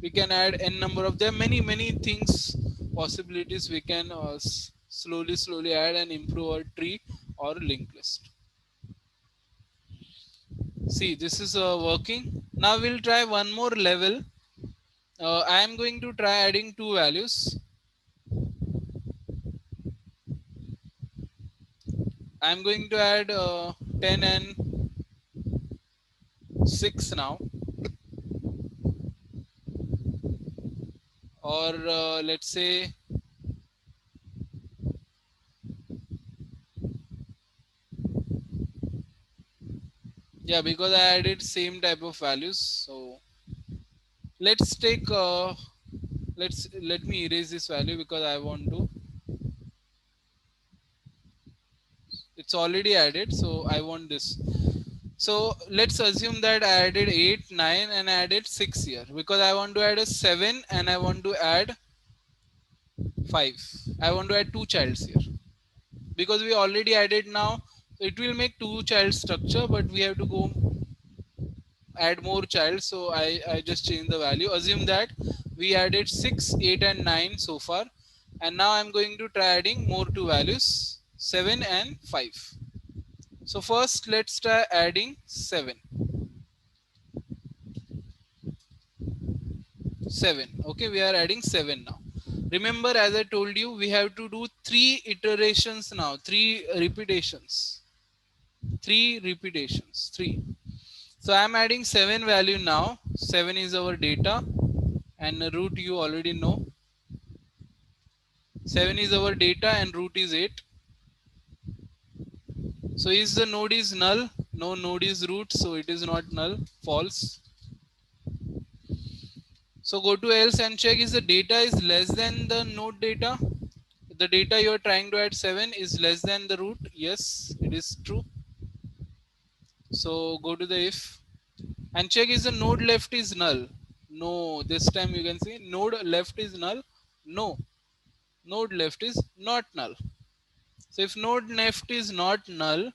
we can add n number of them, many things, possibilities we can slowly add and improve our tree or linked list. See, this is working. Now we'll try one more level. I am going to try adding two values. I am going to add 10 and 6 now, or let's say, yeah, because I added same type of values. So let's take let me erase this value because I want to. already added, so I want this. So let's assume that I added 8, 9 and I added 6 here, because I want to add a 7 and I want to add 5. I want to add 2 childs here, because we already added now. So it will make 2 child structure, but we have to go add more child. So I just change the value. Assume that we added 6, 8 and 9 so far. And now I'm going to try adding more 2 values, 7 and 5. So first let's try adding 7. 7. Okay, we are adding 7 now. Remember, as I told you, we have to do 3 iterations now, 3 repetitions. 3 repetitions. 3. So I'm adding 7 value now. 7 is our data, and root you already know. 7 is our data and root is 8. So is the node is null? No, node is root, so it is not null. False. So go to else and check, is the data is less than the node data? The data you are trying to add 7 is less than the root. Yes, it is true. So go to the if and check, is the node left is null? No, this time you can see node left is null. No, node left is not null. So if node left is not null,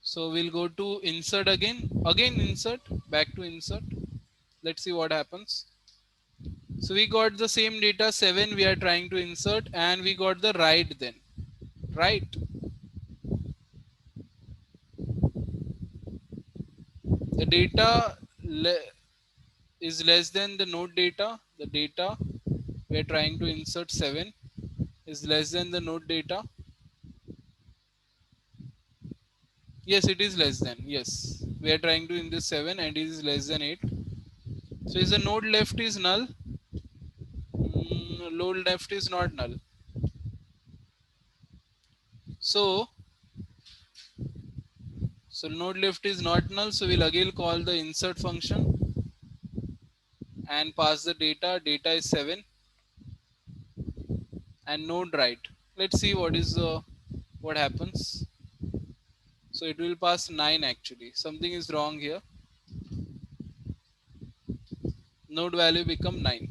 so we'll go to insert again insert, back to insert. Let's see what happens. So we got the same data 7 we are trying to insert, and we got the right then, right? The data is less than the node data. The data we are trying to insert 7 is less than the node data. Yes, it is less than. Yes, we are trying to in this 7 and it is less than 8. So is the node left is null? Node left is not null. So node left is not null. So we'll again call the insert function and pass the data. Data is 7 and node right. Let's see what happens. So it will pass 9 actually. Something is wrong here. Node value become 9.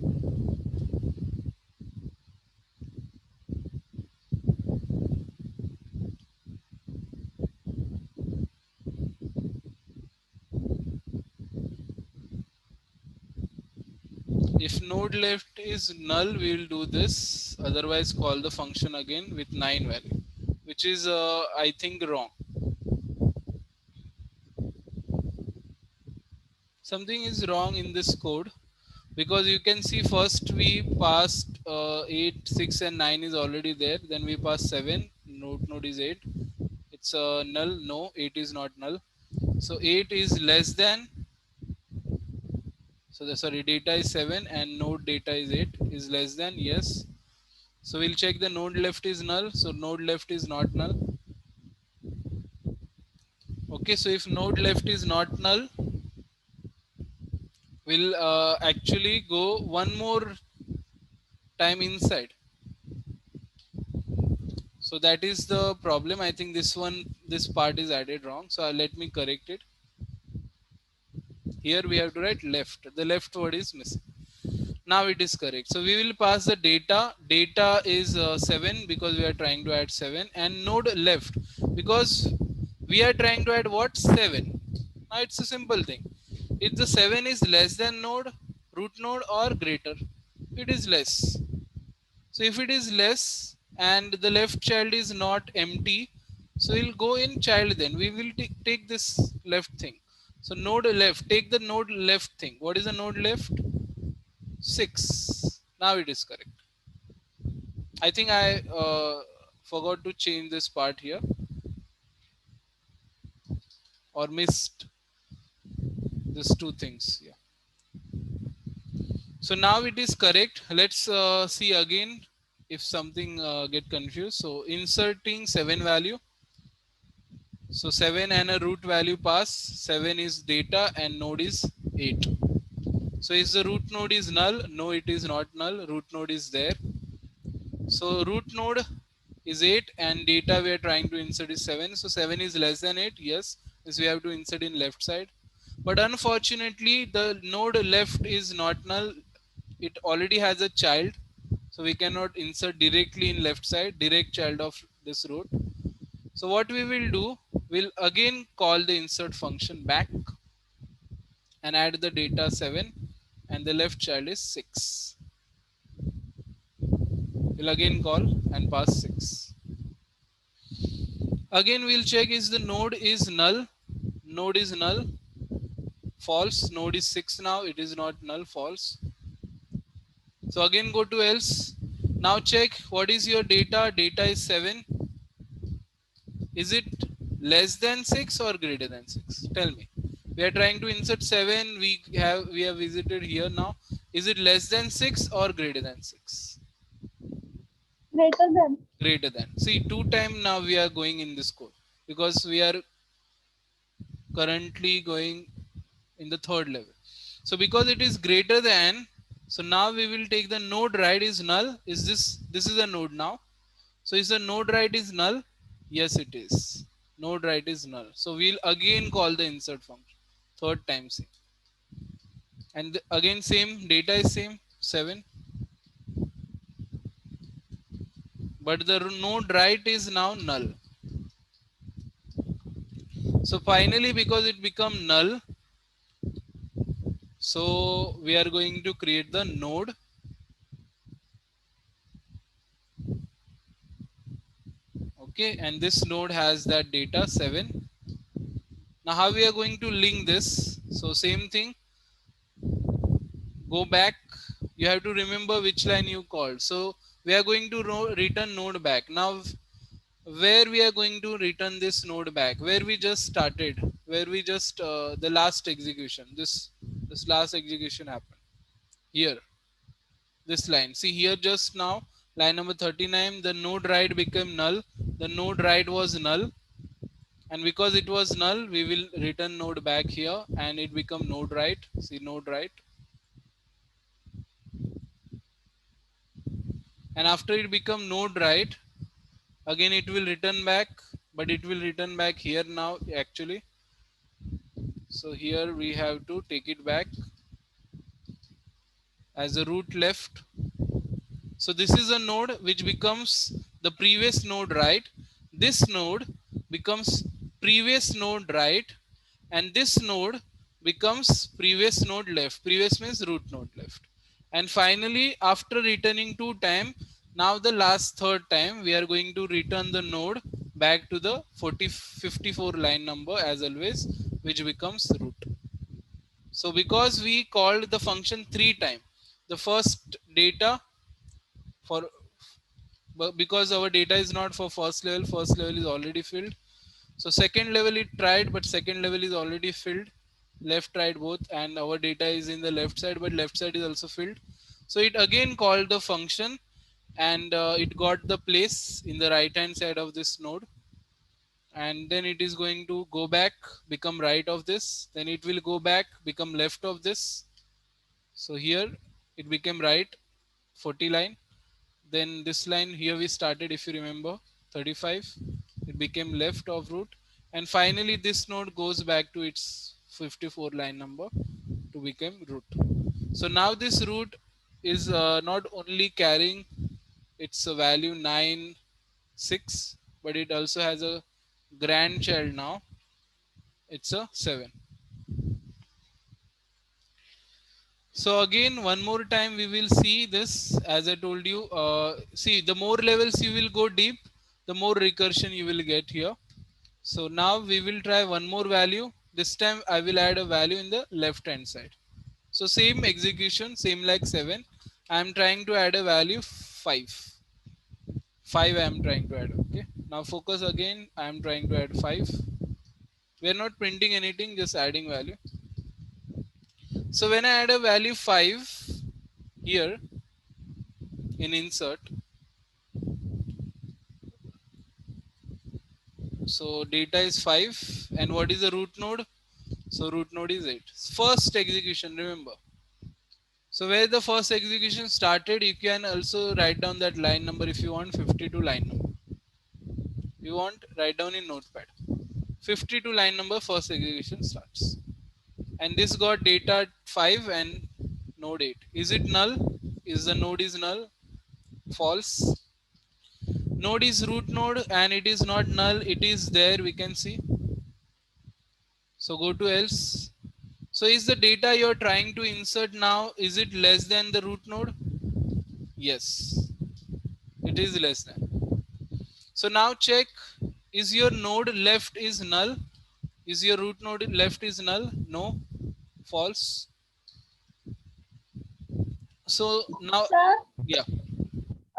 If node left is null, we will do this. Otherwise, call the function again with 9 value, which is I think wrong. Something is wrong in this code, because you can see first we passed 8, 6 and 9 is already there. Then we passed 7. Node is 8. It's null. No, 8 is not null. So 8 is less than. So the data is 7 and node data is 8 is less than. Yes. So we'll check the node left is null. So node left is not null. Okay, so if node left is not null, we'll actually go one more time inside. So that is the problem. I think this part is added wrong. So let me correct it. Here we have to write left. The left word is missing. Now it is correct. So we will pass the data. Data is 7 because we are trying to add 7, and node left because we are trying to add what? 7. Now it's a simple thing. If the 7 is less than node, root node, or greater, it is less. So if it is less and the left child is not empty, so we'll go in child then. We will take this left thing. So node left, take the node left thing. What is the node left? 6. Now it is correct. I think I forgot to change this part here or missed these two things. Yeah. So now it is correct. Let's see again if something get confused. So inserting 7 value. So 7 and a root value pass. 7 is data and node is 8. So is the root node is null? No, it is not null. Root node is there. So root node is 8 and data we are trying to insert is 7. So 7 is less than 8. Yes, this we have to insert in left side. But unfortunately, the node left is not null. It already has a child. So we cannot insert directly in left side, direct child of this root. So what we will do, we'll again call the insert function back and add the data 7 and the left child is 6. We'll again call and pass 6. Again we'll check is the node is null. Node is null. False. Node is 6 now. It is not null. False. So again go to else. Now check what is your data. Data is 7. Is it less than 6 or greater than 6? Tell me. We are trying to insert 7. We have visited here now. Is it less than 6 or greater than 6? Greater than. Greater than. See, 2 times now we are going in this code because we are currently going in the third level. So because it is greater than, so now we will take the node right is null. Is this is a node now? So is the node right is null? Yes, it is. Node right is null. So we'll again call the insert function. Third time same. And again same, data is same, 7. But the node right is now null. So finally, because it become null, so we are going to create the node. Okay, and this node has that data 7. Now how we are going to link this? So same thing. Go back. You have to remember which line you called. So we are going to return node back. Now where we are going to return this node back? Where we just started, where we just the last execution. This last execution happened here. This line. See here just now, line number 39, the node right became null. The node right was null. And because it was null, we will return node back here and it become node right. See node right. And after it become node right, again it will return back, but it will return back here now actually. So here we have to take it back as a root left. So this is a node which becomes the previous node right. This node becomes previous node right, and this node becomes previous node left. Previous means root node left. And finally, after returning 2 times, now the last third time we are going to return the node back to the 54 line number as always, which becomes root. So because we called the function 3 times, the first data for, because our data is not for first level is already filled. So second level it tried, but second level is already filled, left, right both, and our data is in the left side, but left side is also filled. So it again called the function and it got the place in the right hand side of this node. And then it is going to go back, become right of this. Then it will go back, become left of this. So here it became right, 40 line. Then this line here we started, if you remember, 35. It became left of root. And finally this node goes back to its 54 line number to become root. So now this root is not only carrying its value 9, 6, but it also has a grandchild now. It's a 7. So again, one more time we will see this. As I told you, see, the more levels you will go deep, the more recursion you will get here. So now we will try one more value. This time I will add a value in the left hand side. So same execution, same like 7. I am trying to add a value 5. 5 I am trying to add. Okay. Now focus again. I am trying to add 5. We are not printing anything, just adding value. So when I add a value 5 here in insert, so data is 5 and what is the root node? So root node is 8. First execution, remember. So where the first execution started, you can also write down that line number if you want, 52 line number. You want, write down in notepad. 52 line number, first execution starts. And this got data 5 and node 8. Is it null? Is the node is null? False. Node is root node and it is not null. It is there, we can see. So go to else. So is the data you're trying to insert now, is it less than the root node? Yes, it is less than. So now check, is your node left is null? Is your root node left is null? No, false. So now, sir yeah,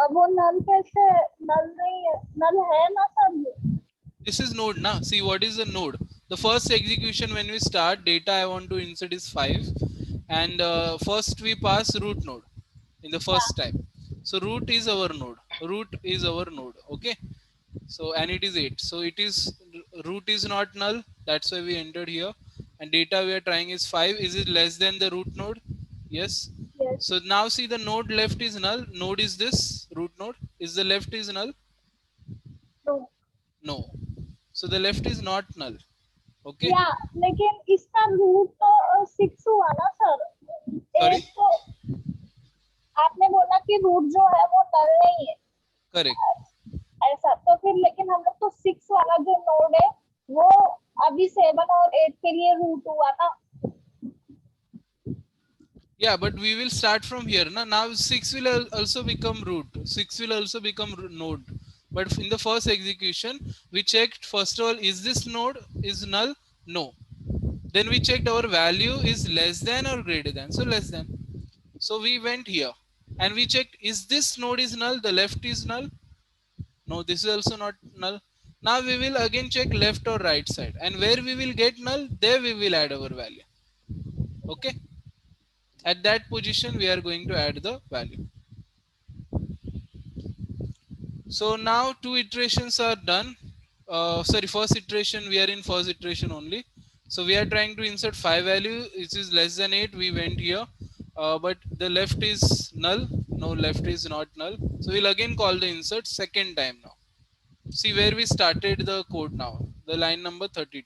अब वो नल कैसे नल नहीं है नल है ना sir ये this is node now. See what is the node? The first execution when we start, data I want to insert is 5 and first we pass root node in the first time. So root is our node. Root is our node. Okay. So and it is 8. So it is root is not null. That's why we entered here. And data we are trying is 5. Is it less than the root node? Yes. Yes. So now see the node left is null. Node is this root node. Is the left is null? तो No. So the left is not null. Okay. या लेकिन इसका root तो 6 हुआ ना sir Sorry? एक तो आपने बोला कि रूट जो है वो नल नहीं है Correct. ऐसा तो फिर लेकिन हम लोग तो 6 वाला जो नोड है वो अभी 7 और 8 के लिए रूट हुआ ना Yeah, but we will start from here. Now 6 will also become root. 6 will also become node. But in the first execution, we checked first of all, is this node is null? No. Then we checked our value is less than or greater than. So less than. So we went here and we checked, is this node is null? The left is null? No, this is also not null. Now we will again check left or right side. And where we will get null, there we will add our value. Okay. At that position, we are going to add the value. So now 2 iterations are done. Sorry, first iteration, we are in first iteration only. So we are trying to insert 5 value, which is less than 8. We went here, but the left is null. No, left is not null. So we'll again call the insert second time now. See where we started the code now, the line number 32.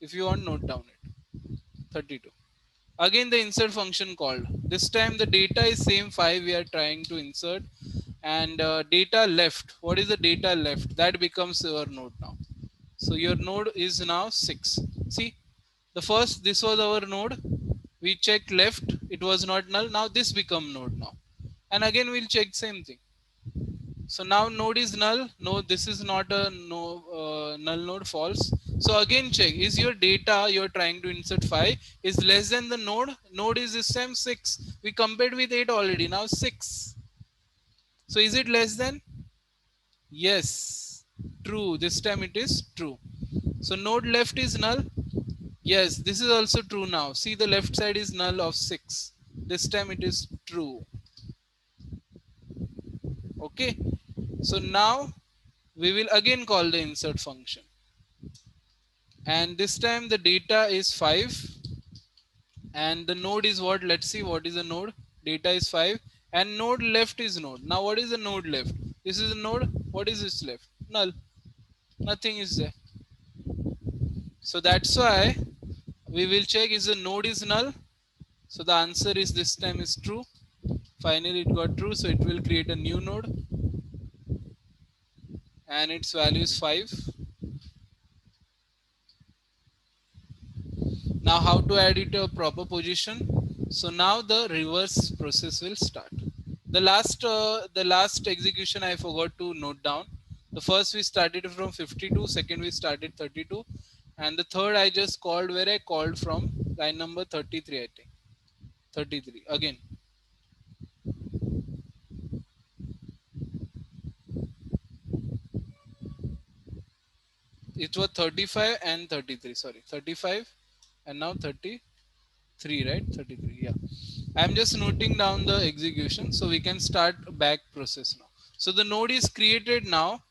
If you want, note down it. 32. Again the insert function called. This time the data is same 5 we are trying to insert, and data left. What is the data left? That becomes your node now. So your node is now 6. See, the first, this was our node. We checked left, it was not null. Now this become node now. And again we'll check same thing. So now node is null. No, this is not a null node, false. So again check, is your data you're trying to insert 5 is less than the node? Node is this time 6. We compared with 8 already, now 6. So is it less than? Yes, true. This time it is true. So node left is null. Yes, this is also true now. See, the left side is null of 6. This time it is true. Okay. So now we will again call the insert function. And this time the data is 5. And the node is what? Let's see what is the node. Data is 5. And node left is node. Now what is the node left? This is a node. What is this left? Null. Nothing is there. So that's why we will check is the node is null. So the answer is this time is true. Finally it got true. So it will create a new node. And its value is 5. Now how to add it to a proper position? So now the reverse process will start. The last execution I forgot to note down. The first we started from 52, second we started 32, and the third I just called where I called from line number 33, I think. 33 again. It was 35 and 33, sorry, 35 and now 33, right? 33, yeah. I'm just noting down the execution so we can start back process now. So the node is created now.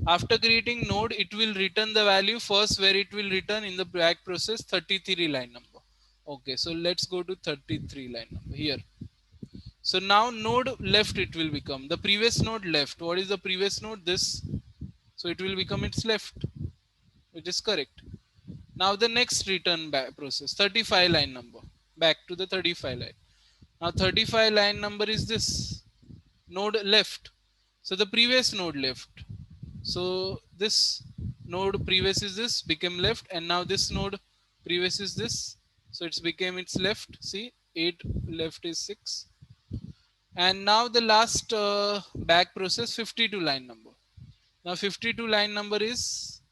After creating node, it will return the value first where it will return in the back process 33 line number. Okay, so let's go to 33 line number here. So now node left it will become. The previous node left. What is the previous node? This. So it will become its left, which is correct. Now the next return back process, 35 line number, back to the 35 line. Now 35 line number is this node left, so the previous node left. So this node previous is this became left, and now this node previous is this, so it's became its left. See, 8 left is 6. And now the last back process, 52 line number. Now 52 line number is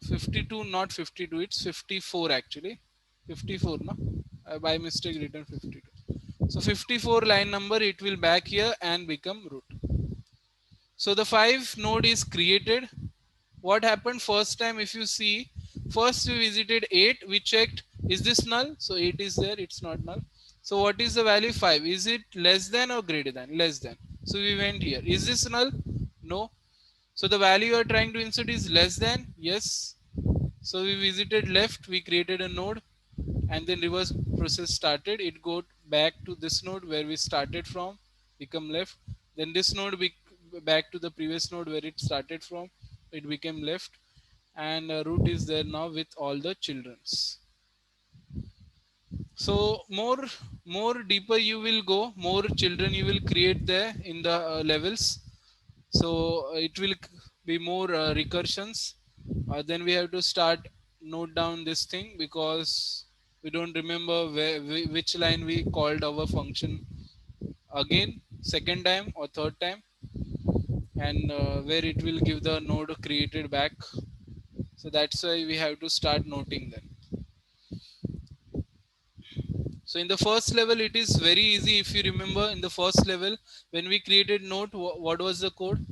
52, not 52, it's 54 actually. 54, no? I by mistake written 52. So 54 line number, it will back here and become root. So the 5 node is created. What happened first time, if you see, first we visited 8, we checked is this null, so 8 is there, it's not null. So what is the value? 5. Is it less than or greater than? Less than. So we went here. Is this null? No. So the value you are trying to insert is less than? Yes. So we visited left, we created a node, and then reverse process started. It got back to this node where we started from, become left. Then this node back to the previous node where it started from, it became left. And root is there now with all the childrens. So more deeper you will go, more children you will create there in the levels. So it will be more recursions. Then we have to start note down this thing, because we don't remember which line we called our function again, second time or third time, and where it will give the node created back. So that's why we have to start noting them. So in the first level, it is very easy. If you remember, in the first level, when we created note, what was the code?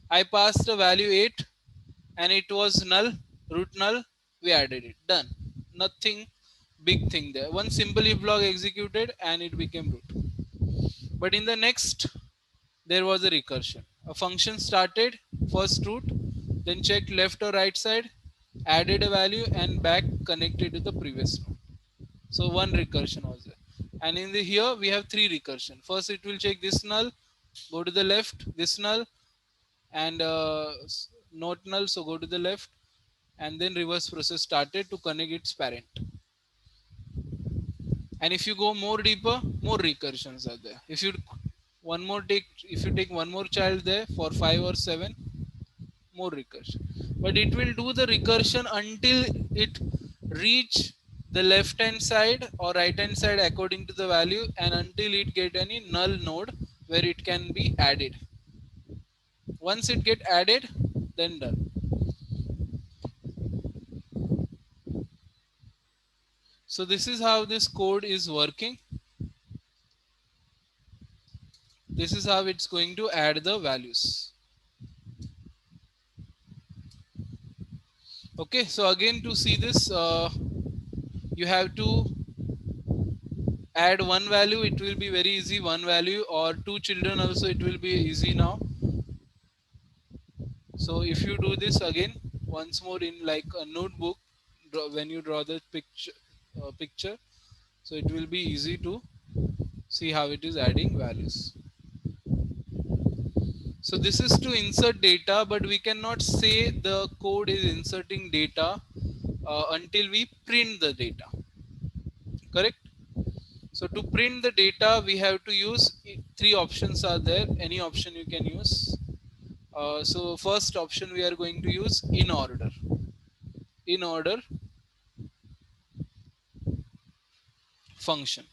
I passed a value 8 and it was null, root null. We added it. Done. Nothing big thing there. One simple if block executed and it became root. But in the next, there was a recursion. A function started, first root, then checked left or right side, added a value, and back connected to the previous node. So one recursion was there. And in the here we have 3 recursion. First it will check this null, go to the left, this null, and not null, so go to the left, and then reverse process started to connect its parent. And if you go more deeper, more recursions are there. If you take one more child there for 5 or 7, more recursion. But it will do the recursion until it reach the left hand side or right hand side according to the value, and until it get any null node where it can be added. Once it get added, then done. So this is how this code is working. This is how it's going to add the values. Okay, so again to see this, you have to add one value. It will be very easy, one value, or 2 children also, it will be easy now. So if you do this again once more in like a notebook, when you draw the picture, so it will be easy to see how it is adding values. So this is to insert data, but we cannot say the code is inserting data until we print the data. Correct? So to print the data, we have to use 3 options are there. Any option you can use. So first option we are going to use in order. In order function.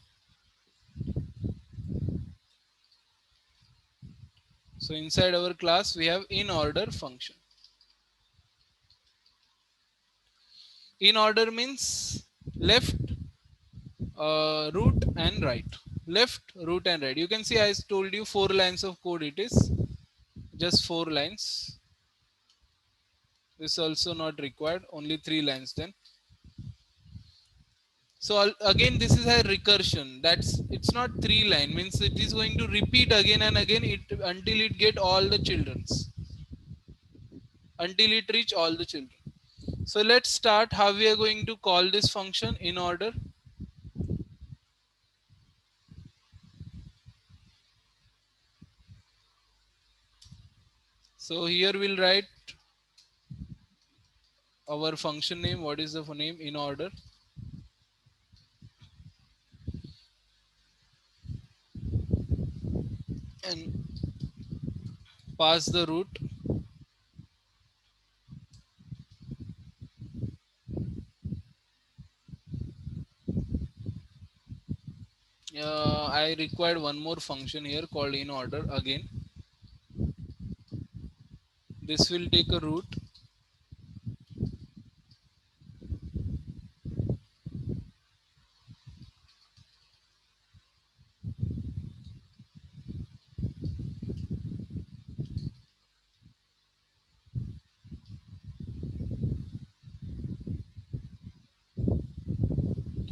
So inside our class, we have in order function. In order means left, root and right. Left, root and right. You can see I told you 4 lines of code it is. Just 4 lines. This also not required. Only 3 lines then. So again, this is a recursion. It's not 3 line. Means it is going to repeat again and again until it get all the childrens. Until it reach all the children. So let's start how we are going to call this function in order. So here we'll write our function name. What is the name? In order. And pass the root. I required one more function here called in order again. This will take a root.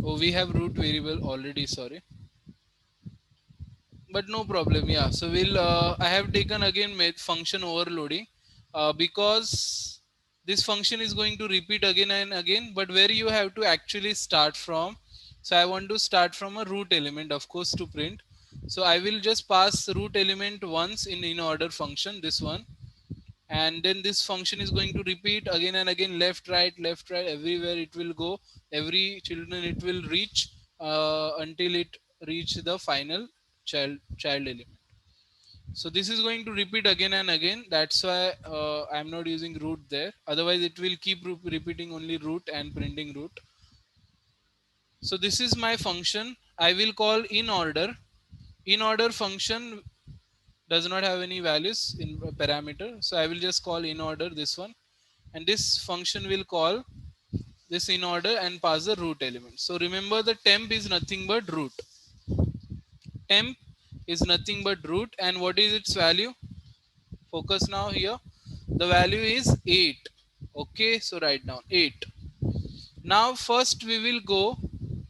Oh, we have root variable already, sorry. But no problem, yeah. So we'll, I have taken again made function overloading because this function is going to repeat again and again, but where you have to actually start from. So I want to start from a root element, of course, to print. So I will just pass root element once in order function, this one. And then this function is going to repeat again and again, left, right, everywhere it will go, every children it will reach until it reach the final child element. So this is going to repeat again and again. That's why I'm not using root there, otherwise it will keep repeating only root and printing root. So this is my function. I will call in order. In order function does not have any values in parameter, so I will just call in order this one, and this function will call this in order and pass the root element. So remember, the temp is nothing but root. Temp is nothing but root, and what is its value? Focus now here. The value is 8. Okay, so write down 8. Now first we will go,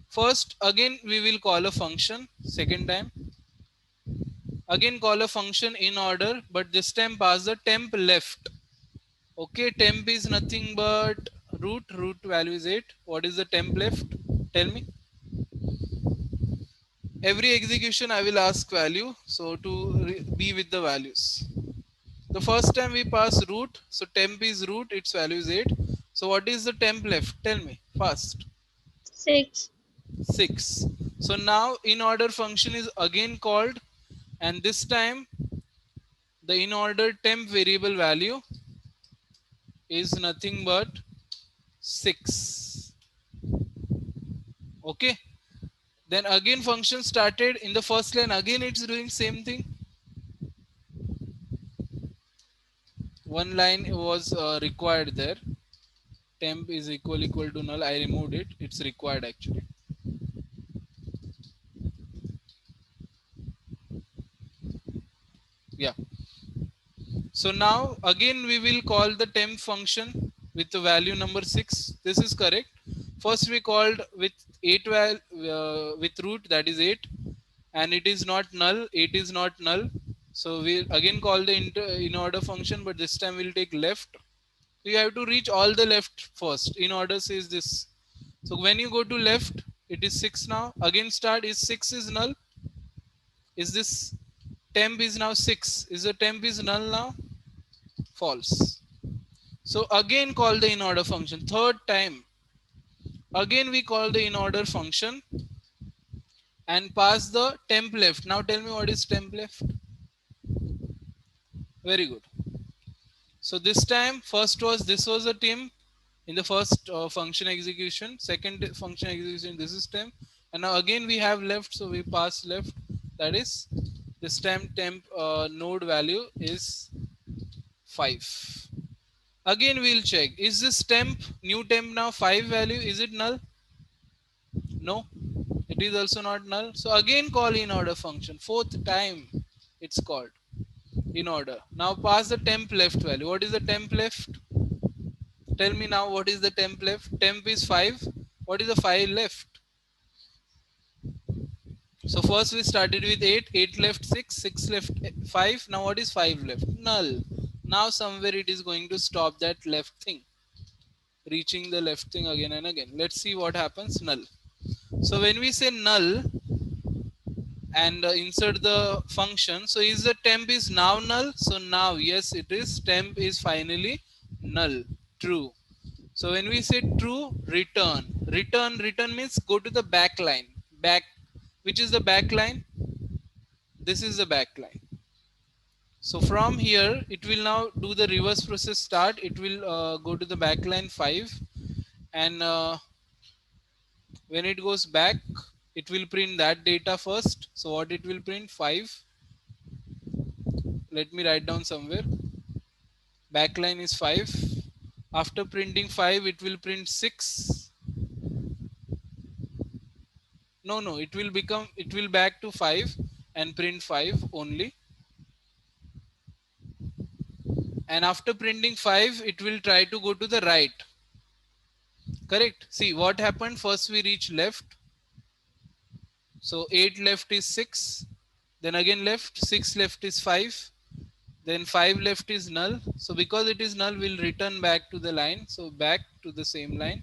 first again we will call a function second time. Again call a function in order, but this time pass the temp left. Okay, temp is nothing but root. Root value is 8. What is the temp left? Tell me. Every execution I will ask value, so to be with the values. The first time we pass root, so temp is root, its value is 8. So what is the temp left? Tell me fast. 6. 6. So now in order function is again called, and this time the in order temp variable value is nothing but 6. Okay, then again function started in the first line, again it's doing same thing. One line was required there. Temp is equal to null. I removed it. It's required actually. Yeah. So now again we will call the temp function with the value number 6. This is correct. First we called with 8 with root, that is 8, and it is not null. 8 is not null. So we'll again call the in order function, but this time we'll take left. So you have to reach all the left first. In order says this. So when you go to left, it is 6 now. Again start, is 6 is null. Is this temp is now 6? Is the temp is null now? False. So again call the in order function. Third time. Again we call the in order function and pass the temp left. Now tell me what is temp left? Very good. So this time first was, this was a temp in the first function execution. Second function execution, this is temp. And now again we have left, so we pass left. That is, this time temp node value is 5. Again we'll check, is this temp, new temp now 5 value, is it null? No, it is also not null. So again call in order function. Fourth time it's called in order. Now pass the temp left value. What is the temp left? Tell me now, what is the temp left? Temp is 5. What is the 5 left? So first we started with 8. 8 left 6. 6 left 5. Now what is 5 left? Null. Now somewhere it is going to stop that left thing, reaching the left thing again and again. Let's see what happens. Null. So when we say null, and insert the function. So is the temp is now null? So now yes it is, temp is finally null, true. So when we say true, return means go to the back line. Back, which is the back line? This is the back line. So from here it will now do the reverse process start. It will go to the backline 5, and when it goes back it will print that data first. So what it will print? 5. Let me write down somewhere. Backline is 5. After printing 5 it will print 6. No, it will back to 5 and print 5 only. And after printing 5 it will try to go to the right. Correct. See what happened. First we reach left. So 8 left is 6. Then again left. 6 left is 5. Then 5 left is null. So because it is null, we'll return back to the line. So back to the same line.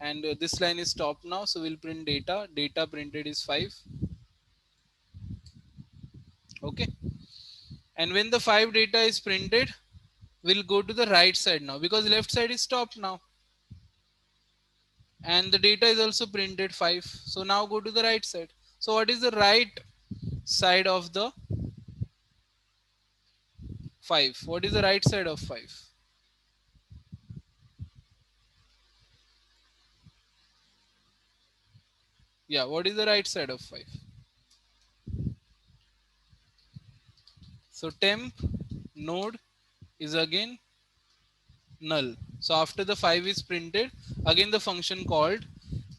And this line is stopped now. So we'll print data. Data printed is 5. Okay. And when the 5 data is printed, we'll go to the right side now because left side is stopped now. And the data is also printed 5. So now go to the right side. So what is the right side of the 5? What is the right side of 5? Yeah, what is the right side of 5? So temp node is again null. So after the 5 is printed, again the function called,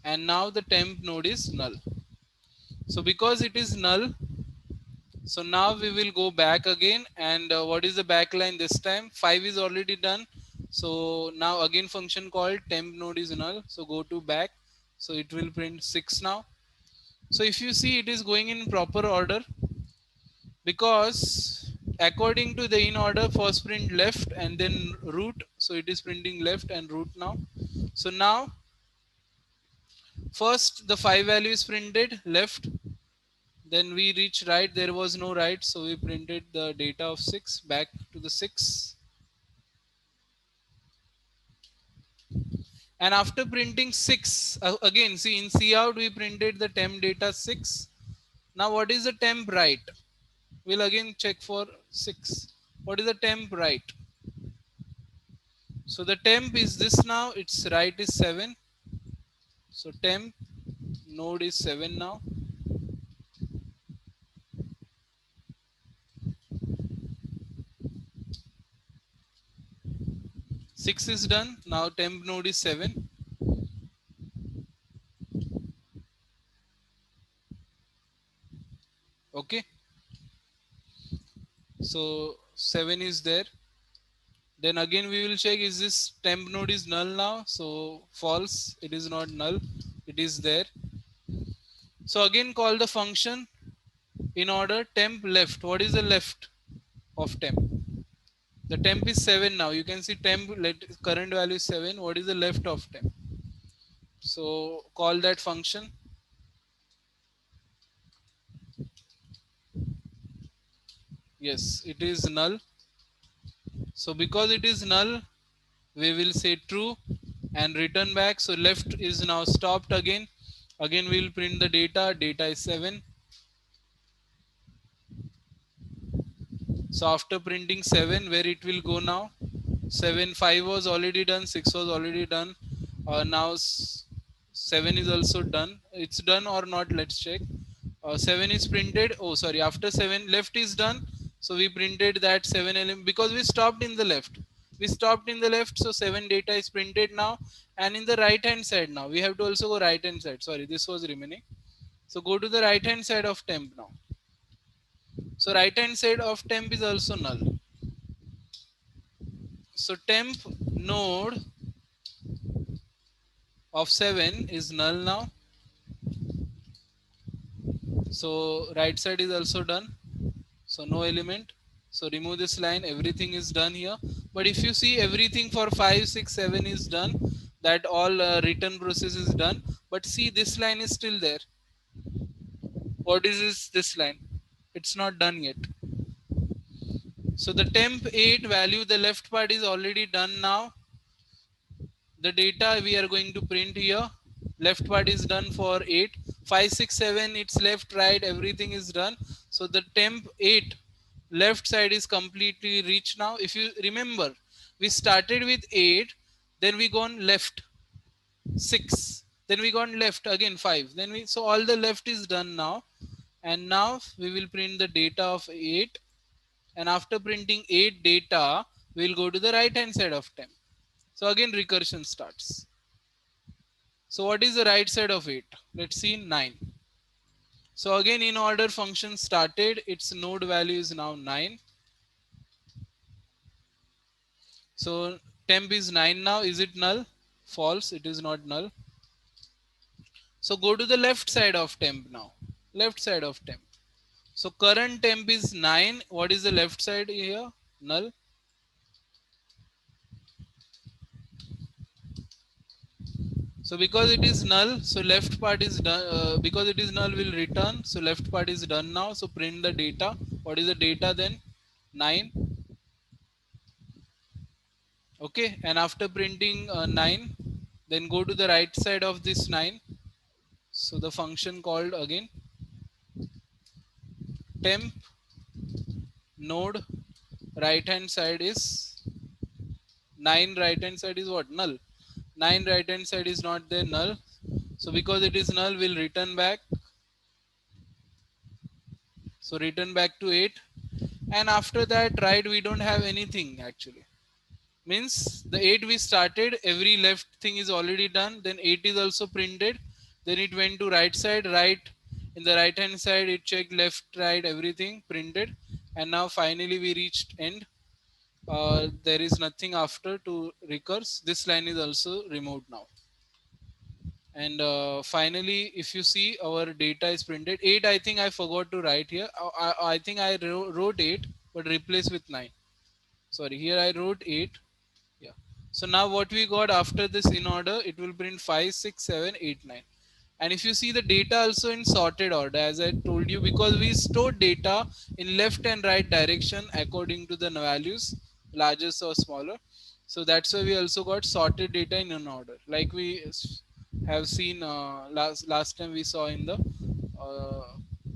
and now the temp node is null. So because it is null, so now we will go back again, and what is the backline this time? 5 is already done. So now again function called, temp node is null. So go to back. So it will print 6 now. So if you see, it is going in proper order because according to the in order, first print left and then root. So it is printing left and root now. So now first the 5 value is printed left. Then we reach right. There was no right. So we printed the data of 6 back to the 6. And after printing 6, again, see in cout we printed the temp data 6. Now what is the temp right? We'll again check for 6. What is the temp right? So the temp is this now. Its right is 7. So temp node is 7 now. Six is done. Now temp node is 7. Okay. So 7 is there. Then again we will check, is this temp node is null now? So false, it is not null, it is there. So again call the function in order, temp left. What is the left of temp? The temp is 7 now. You can see temp current value is 7. What is the left of temp? So call that function. Yes, it is null. So because it is null, we will say true and return back. So left is now stopped again. Again we will print the data. Data is 7. So after printing 7, where it will go now? 7, 5 was already done, 6 was already done. Now 7 is also done. It's done or not? Let's check. 7 is printed. Oh, sorry. After 7, left is done. So we printed that 7 element because we stopped in the left. We stopped in the left. So 7 data is printed now. And in the right hand side now, we have to also go right hand side. Sorry, this was remaining. So go to the right hand side of temp now. So right hand side of temp is also null. So temp node of 7 is null now. So right side is also done. So no element. So remove this line. Everything is done here. But if you see, everything for 5, 6, 7 is done. That all return process is done. But see, this line is still there. What is this line? It's not done yet. So the temp 8 value, the left part is already done now. The data we are going to print here, left part is done for 8. 5 6 7, it's left right, everything is done. So the temp 8 left side is completely reached now. If you remember, we started with 8, then we gone left 6, then we gone left again 5, then we, so all the left is done now. And now we will print the data of 8, and after printing 8 data, we'll go to the right hand side of temp. So again recursion starts. So what is the right side of 8? Let's see, 9. So again in order function started, its node value is now 9. So temp is 9 now. Is it null? False, it is not null. So go to the left side of temp now. Left side of temp. So current temp is 9. What is the left side here? Null. So because it is null, so left part is done. Because it is null, will return. So left part is done now. So print the data. What is the data then? 9. Okay. And after printing 9, then go to the right side of this 9. So the function called again temp node right hand side is 9. Right hand side is what? Null. 9 right hand side is not there, null. So because it is null, we'll return back. So return back to 8. And after that, right, we don't have anything actually. Means the 8 we started, every left thing is already done. Then 8 is also printed. Then it went to right side, right. In the right hand side, it checked left, right, everything printed. And now finally we reached end. There is nothing after to recurse. This line is also removed now. And finally, if you see, our data is printed. 8, I think I forgot to write here. I think I wrote 8, but replace with 9. Sorry, here I wrote 8. Yeah. So now what we got after this in order, it will print 5, 6, 7, 8, 9. And if you see the data also in sorted order, as I told you, because we store data in left and right direction according to the values, largest or smaller. So that's why we also got sorted data in an order, like we have seen last time we saw in the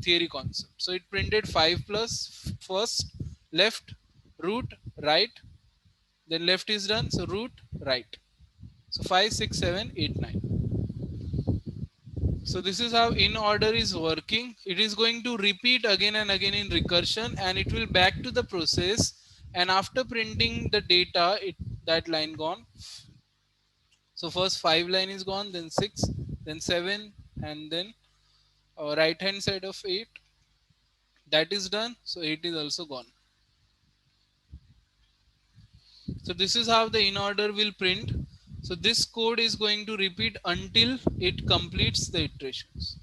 theory concept. So it printed 5 plus first, left, root, right, then left is done, so root, right. So 5, 6, 7, 8, 9. So this is how in order is working. It is going to repeat again and again in recursion, and it will back to the process. And after printing the data, that line gone. So first 5 line is gone, then 6, then 7, and then right hand side of 8. That is done. So 8 is also gone. So this is how the in order will print. So this code is going to repeat until it completes the iterations.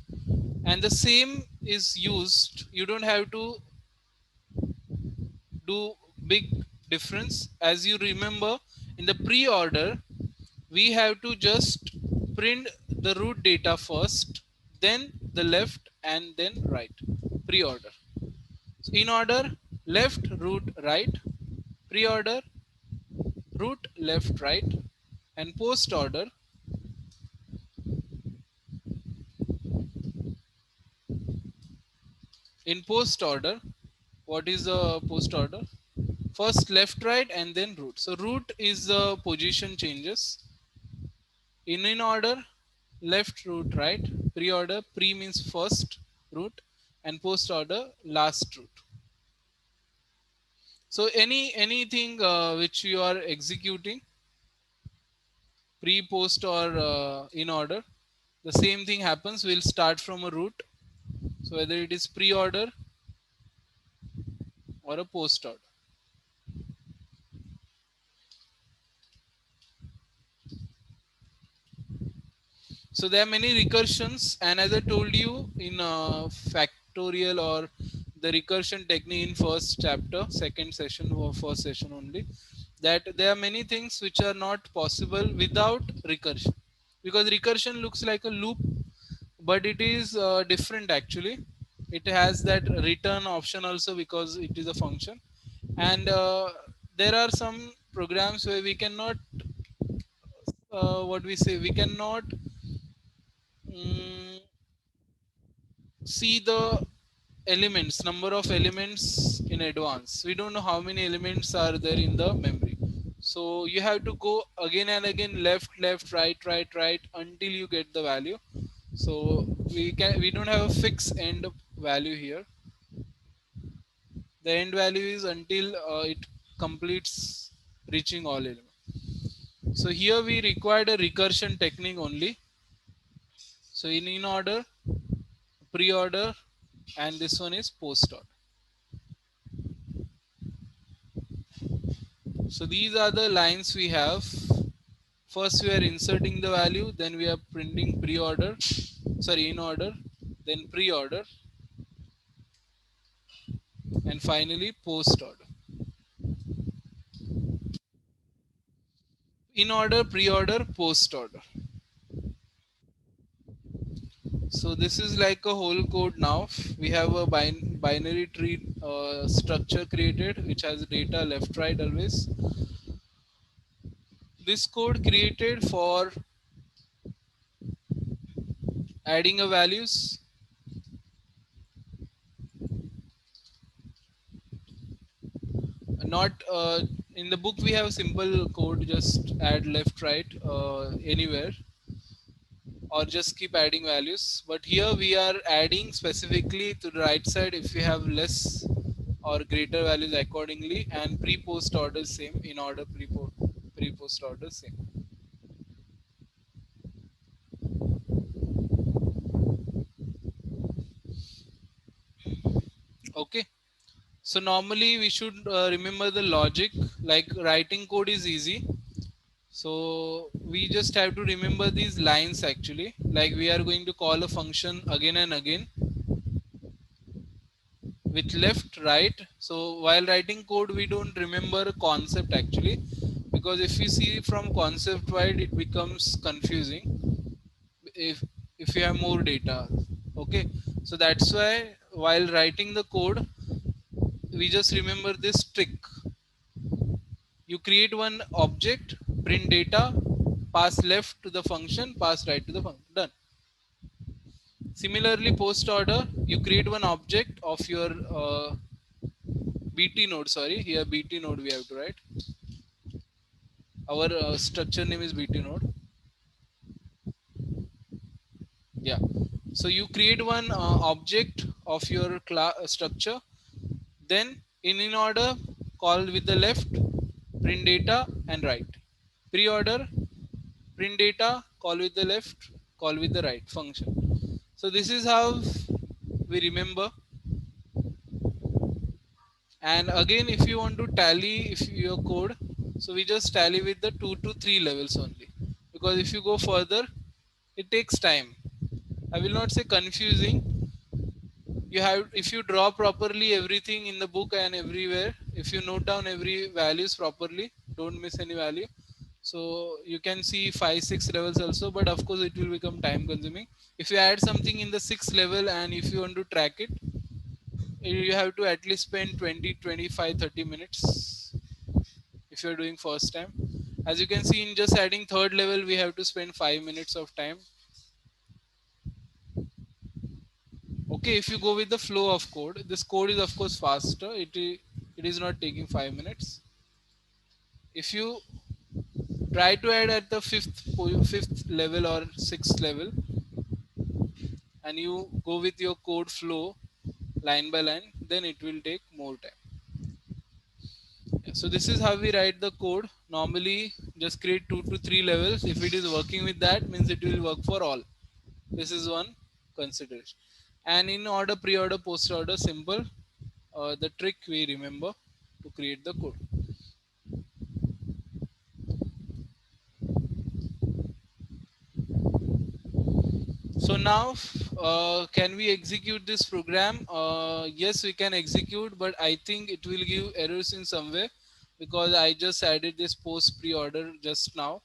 And the same is used. You don't have to do big difference. As you remember, in the pre-order, we have to just print the root data first, then the left, and then right. Pre-order. So in order, left, root, right. Pre-order, root, left, right. And post order, in post order, what is the post order? First left, right, and then root. So root is the position changes. In order, left, root, right. Pre-order, pre means first root, and post order, last root. So anything which you are executing, pre, post, or in order, the same thing happens. We'll start from a root. So whether it is pre-order or a post order. So there are many recursions, and as I told you in factorial or the recursion technique in first chapter, second session or first session only, that there are many things which are not possible without recursion, because recursion looks like a loop, but it is different actually. it has that return option also because it is a function. And there are some programs where we cannot what we say, we cannot mm, see the elements, number of elements in advance. We don't know how many elements are there in the memory, so you have to go again and again, left left right right right until you get the value. So we don't have a fixed end value here. The end value is until it completes reaching all elements. So here we required a recursion technique only. So in order, pre-order, and this one is post order. So these are the lines we have. First we are inserting the value, then we are printing pre-order, sorry, in order, then pre-order, and finally post order. In order, pre-order, post order. So this is like a whole code now. We have a binary tree structure created which has data left right always. This code created for adding a values, not in the book we have simple code, just add left right anywhere, or just keep adding values. But here we are adding specifically to the right side if we have less or greater values accordingly, and pre-post order same, in order, pre-post order same. Okay, so normally we should remember the logic. Like writing code is easy, so we just have to remember these lines actually. Like we are going to call a function again and again with left right. So while writing code we don't remember concept actually, because if you see from concept wide it becomes confusing if you have more data. Okay, so that's why while writing the code we just remember this trick. You create one object, print data, pass left to the function, pass right to the function, done. Similarly, post order, you create one object of your BT node. Sorry, here BT node we have to write. Our structure name is BT node. Yeah. So you create one object of your structure. Then in order, call with the left, print data and right. Pre-order, print data, call with the left, call with the right function. So this is how we remember. And again, if you want to tally if your code, so we just tally with the 2 to 3 levels only, because if you go further it takes time. I will not say confusing. You have, if you draw properly everything in the book and everywhere, if you note down every values properly, don't miss any value, so you can see 5 6 levels also. But of course it will become time consuming. If you add something in the 6th level and if you want to track it, you have to at least spend 20 25 30 minutes if you're doing first time. As you can see, in just adding third level we have to spend 5 minutes of time. Okay, if you go with the flow of code, this code is of course faster. It is not taking 5 minutes. If you try to add at the fifth level or sixth level, and you go with your code flow line by line, then it will take more time. So this is how we write the code. Normally, just create 2 to 3 levels. If it is working with that, means it will work for all. This is one consideration. And in order, pre-order, post-order, simple. The trick we remember to create the code. So now, can we execute this program? Yes, we can execute, but I think it will give errors in some way because I just added this post pre-order just now.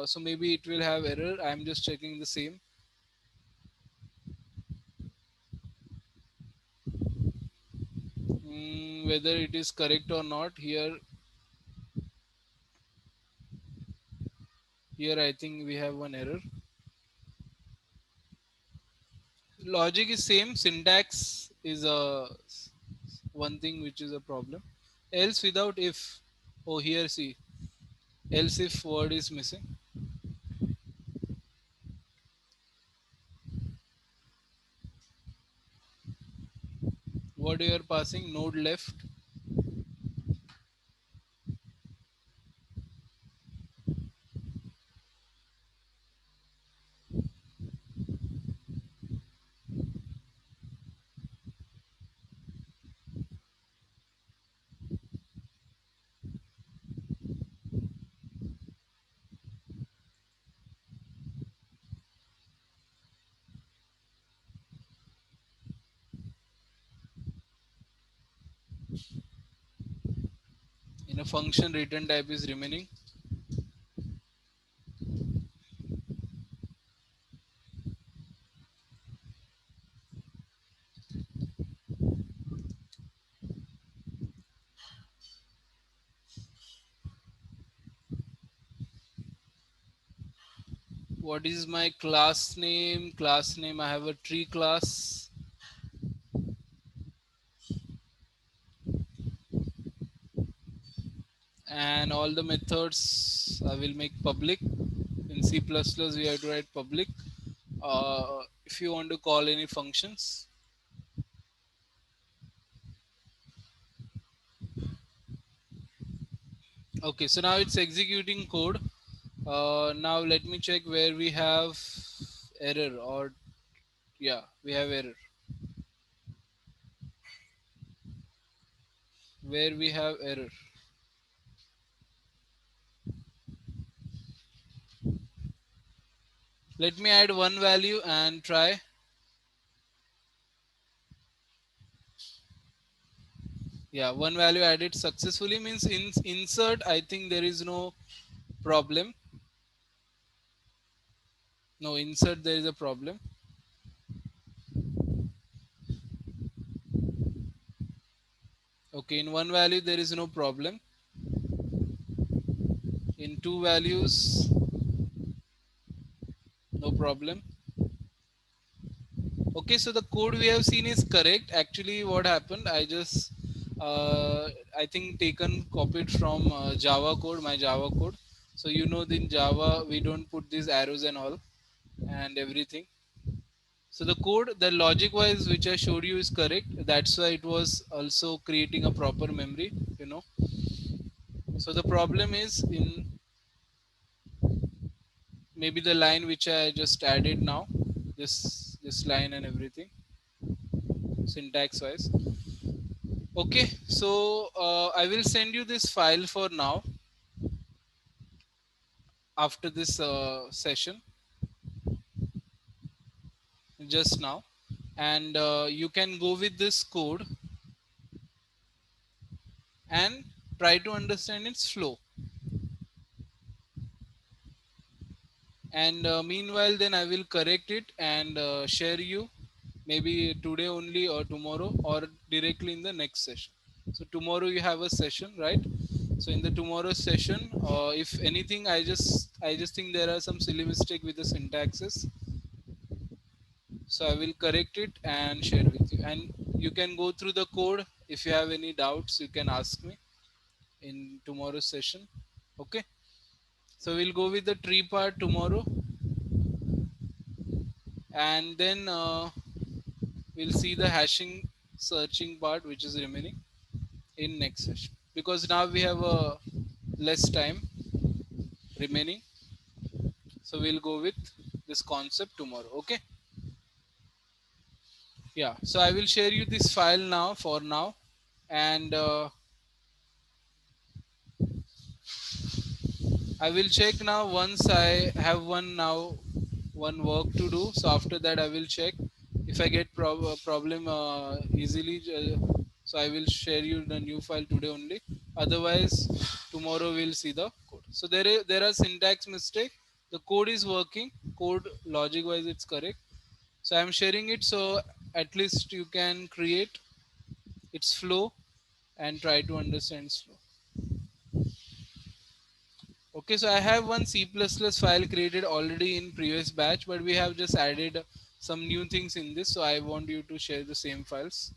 So maybe it will have error. I'm just checking the same. Whether it is correct or not, here I think we have one error. Logic is same, syntax is a one thing which is a problem. Else without if. Oh, here see, else if word is missing. What you are passing, node left. In a function, return type is remaining. What is my class name? Class name, I have a tree class. And all the methods I will make public. In C++, we have to write public. If you want to call any functions. Okay, so now it's executing code. Now let me check where we have error, or yeah, we have error. Where we have error. Let me add one value and try. Yeah, one value added successfully, means in insert I think there is no problem. No, insert there is a problem. Okay, in one value there is no problem. In two values, no problem. Okay, so the code we have seen is correct. Actually, what happened, I just I think taken copied from Java code, my Java code. So you know, in Java we don't put these arrows and all and everything. So the code, the logic wise which I showed you is correct. That's why it was also creating a proper memory, you know. So the problem is in maybe the line which I just added now, this line and everything, syntax wise. Okay, so I will send you this file for now after this session, just now, and you can go with this code and try to understand its flow. And meanwhile, then I will correct it and share you maybe today only or tomorrow or directly in the next session. So tomorrow you have a session, right? So in the tomorrow session, if anything, I just think there are some silly mistake with the syntaxes. So I will correct it and share with you. And you can go through the code. If you have any doubts, you can ask me in tomorrow's session. Okay. So we'll go with the tree part tomorrow, and then we'll see the hashing searching part which is remaining in next session, because now we have a less time remaining. So we'll go with this concept tomorrow. Okay. Yeah, so I will share you this file now for now, and I will check now once I have one work to do. So after that I will check if I get problem easily. So I will share you the new file today only. Otherwise, tomorrow we'll see the code. So there are syntax mistake. The code is working. Code logic wise it's correct. So I'm sharing it so at least you can create its flow and try to understand slow. Okay, so I have one C++ file created already in previous batch, but we have just added some new things in this. So I want you to share the same files.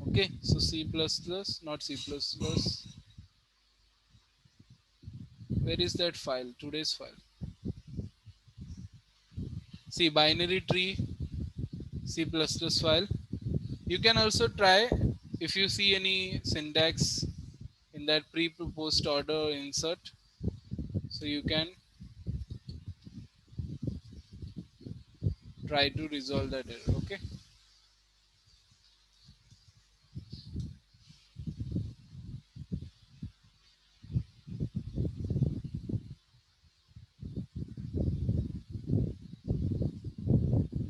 Okay, so C++, not C++. Where is that file? Today's file. See, binary tree C++ file. You can also try if you see any syntax in that pre-proposed order insert. So you can try to resolve that error. Okay.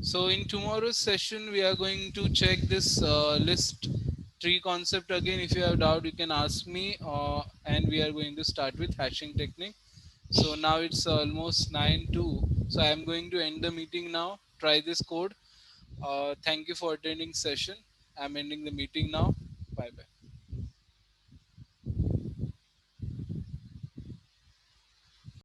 So in tomorrow's session, we are going to check this list tree concept again. If you have doubt, you can ask me, and we are going to start with hashing technique. So now it's almost 9:02. So I am going to end the meeting now. Try this code. Thank you for attending session. I'm ending the meeting now. Bye bye.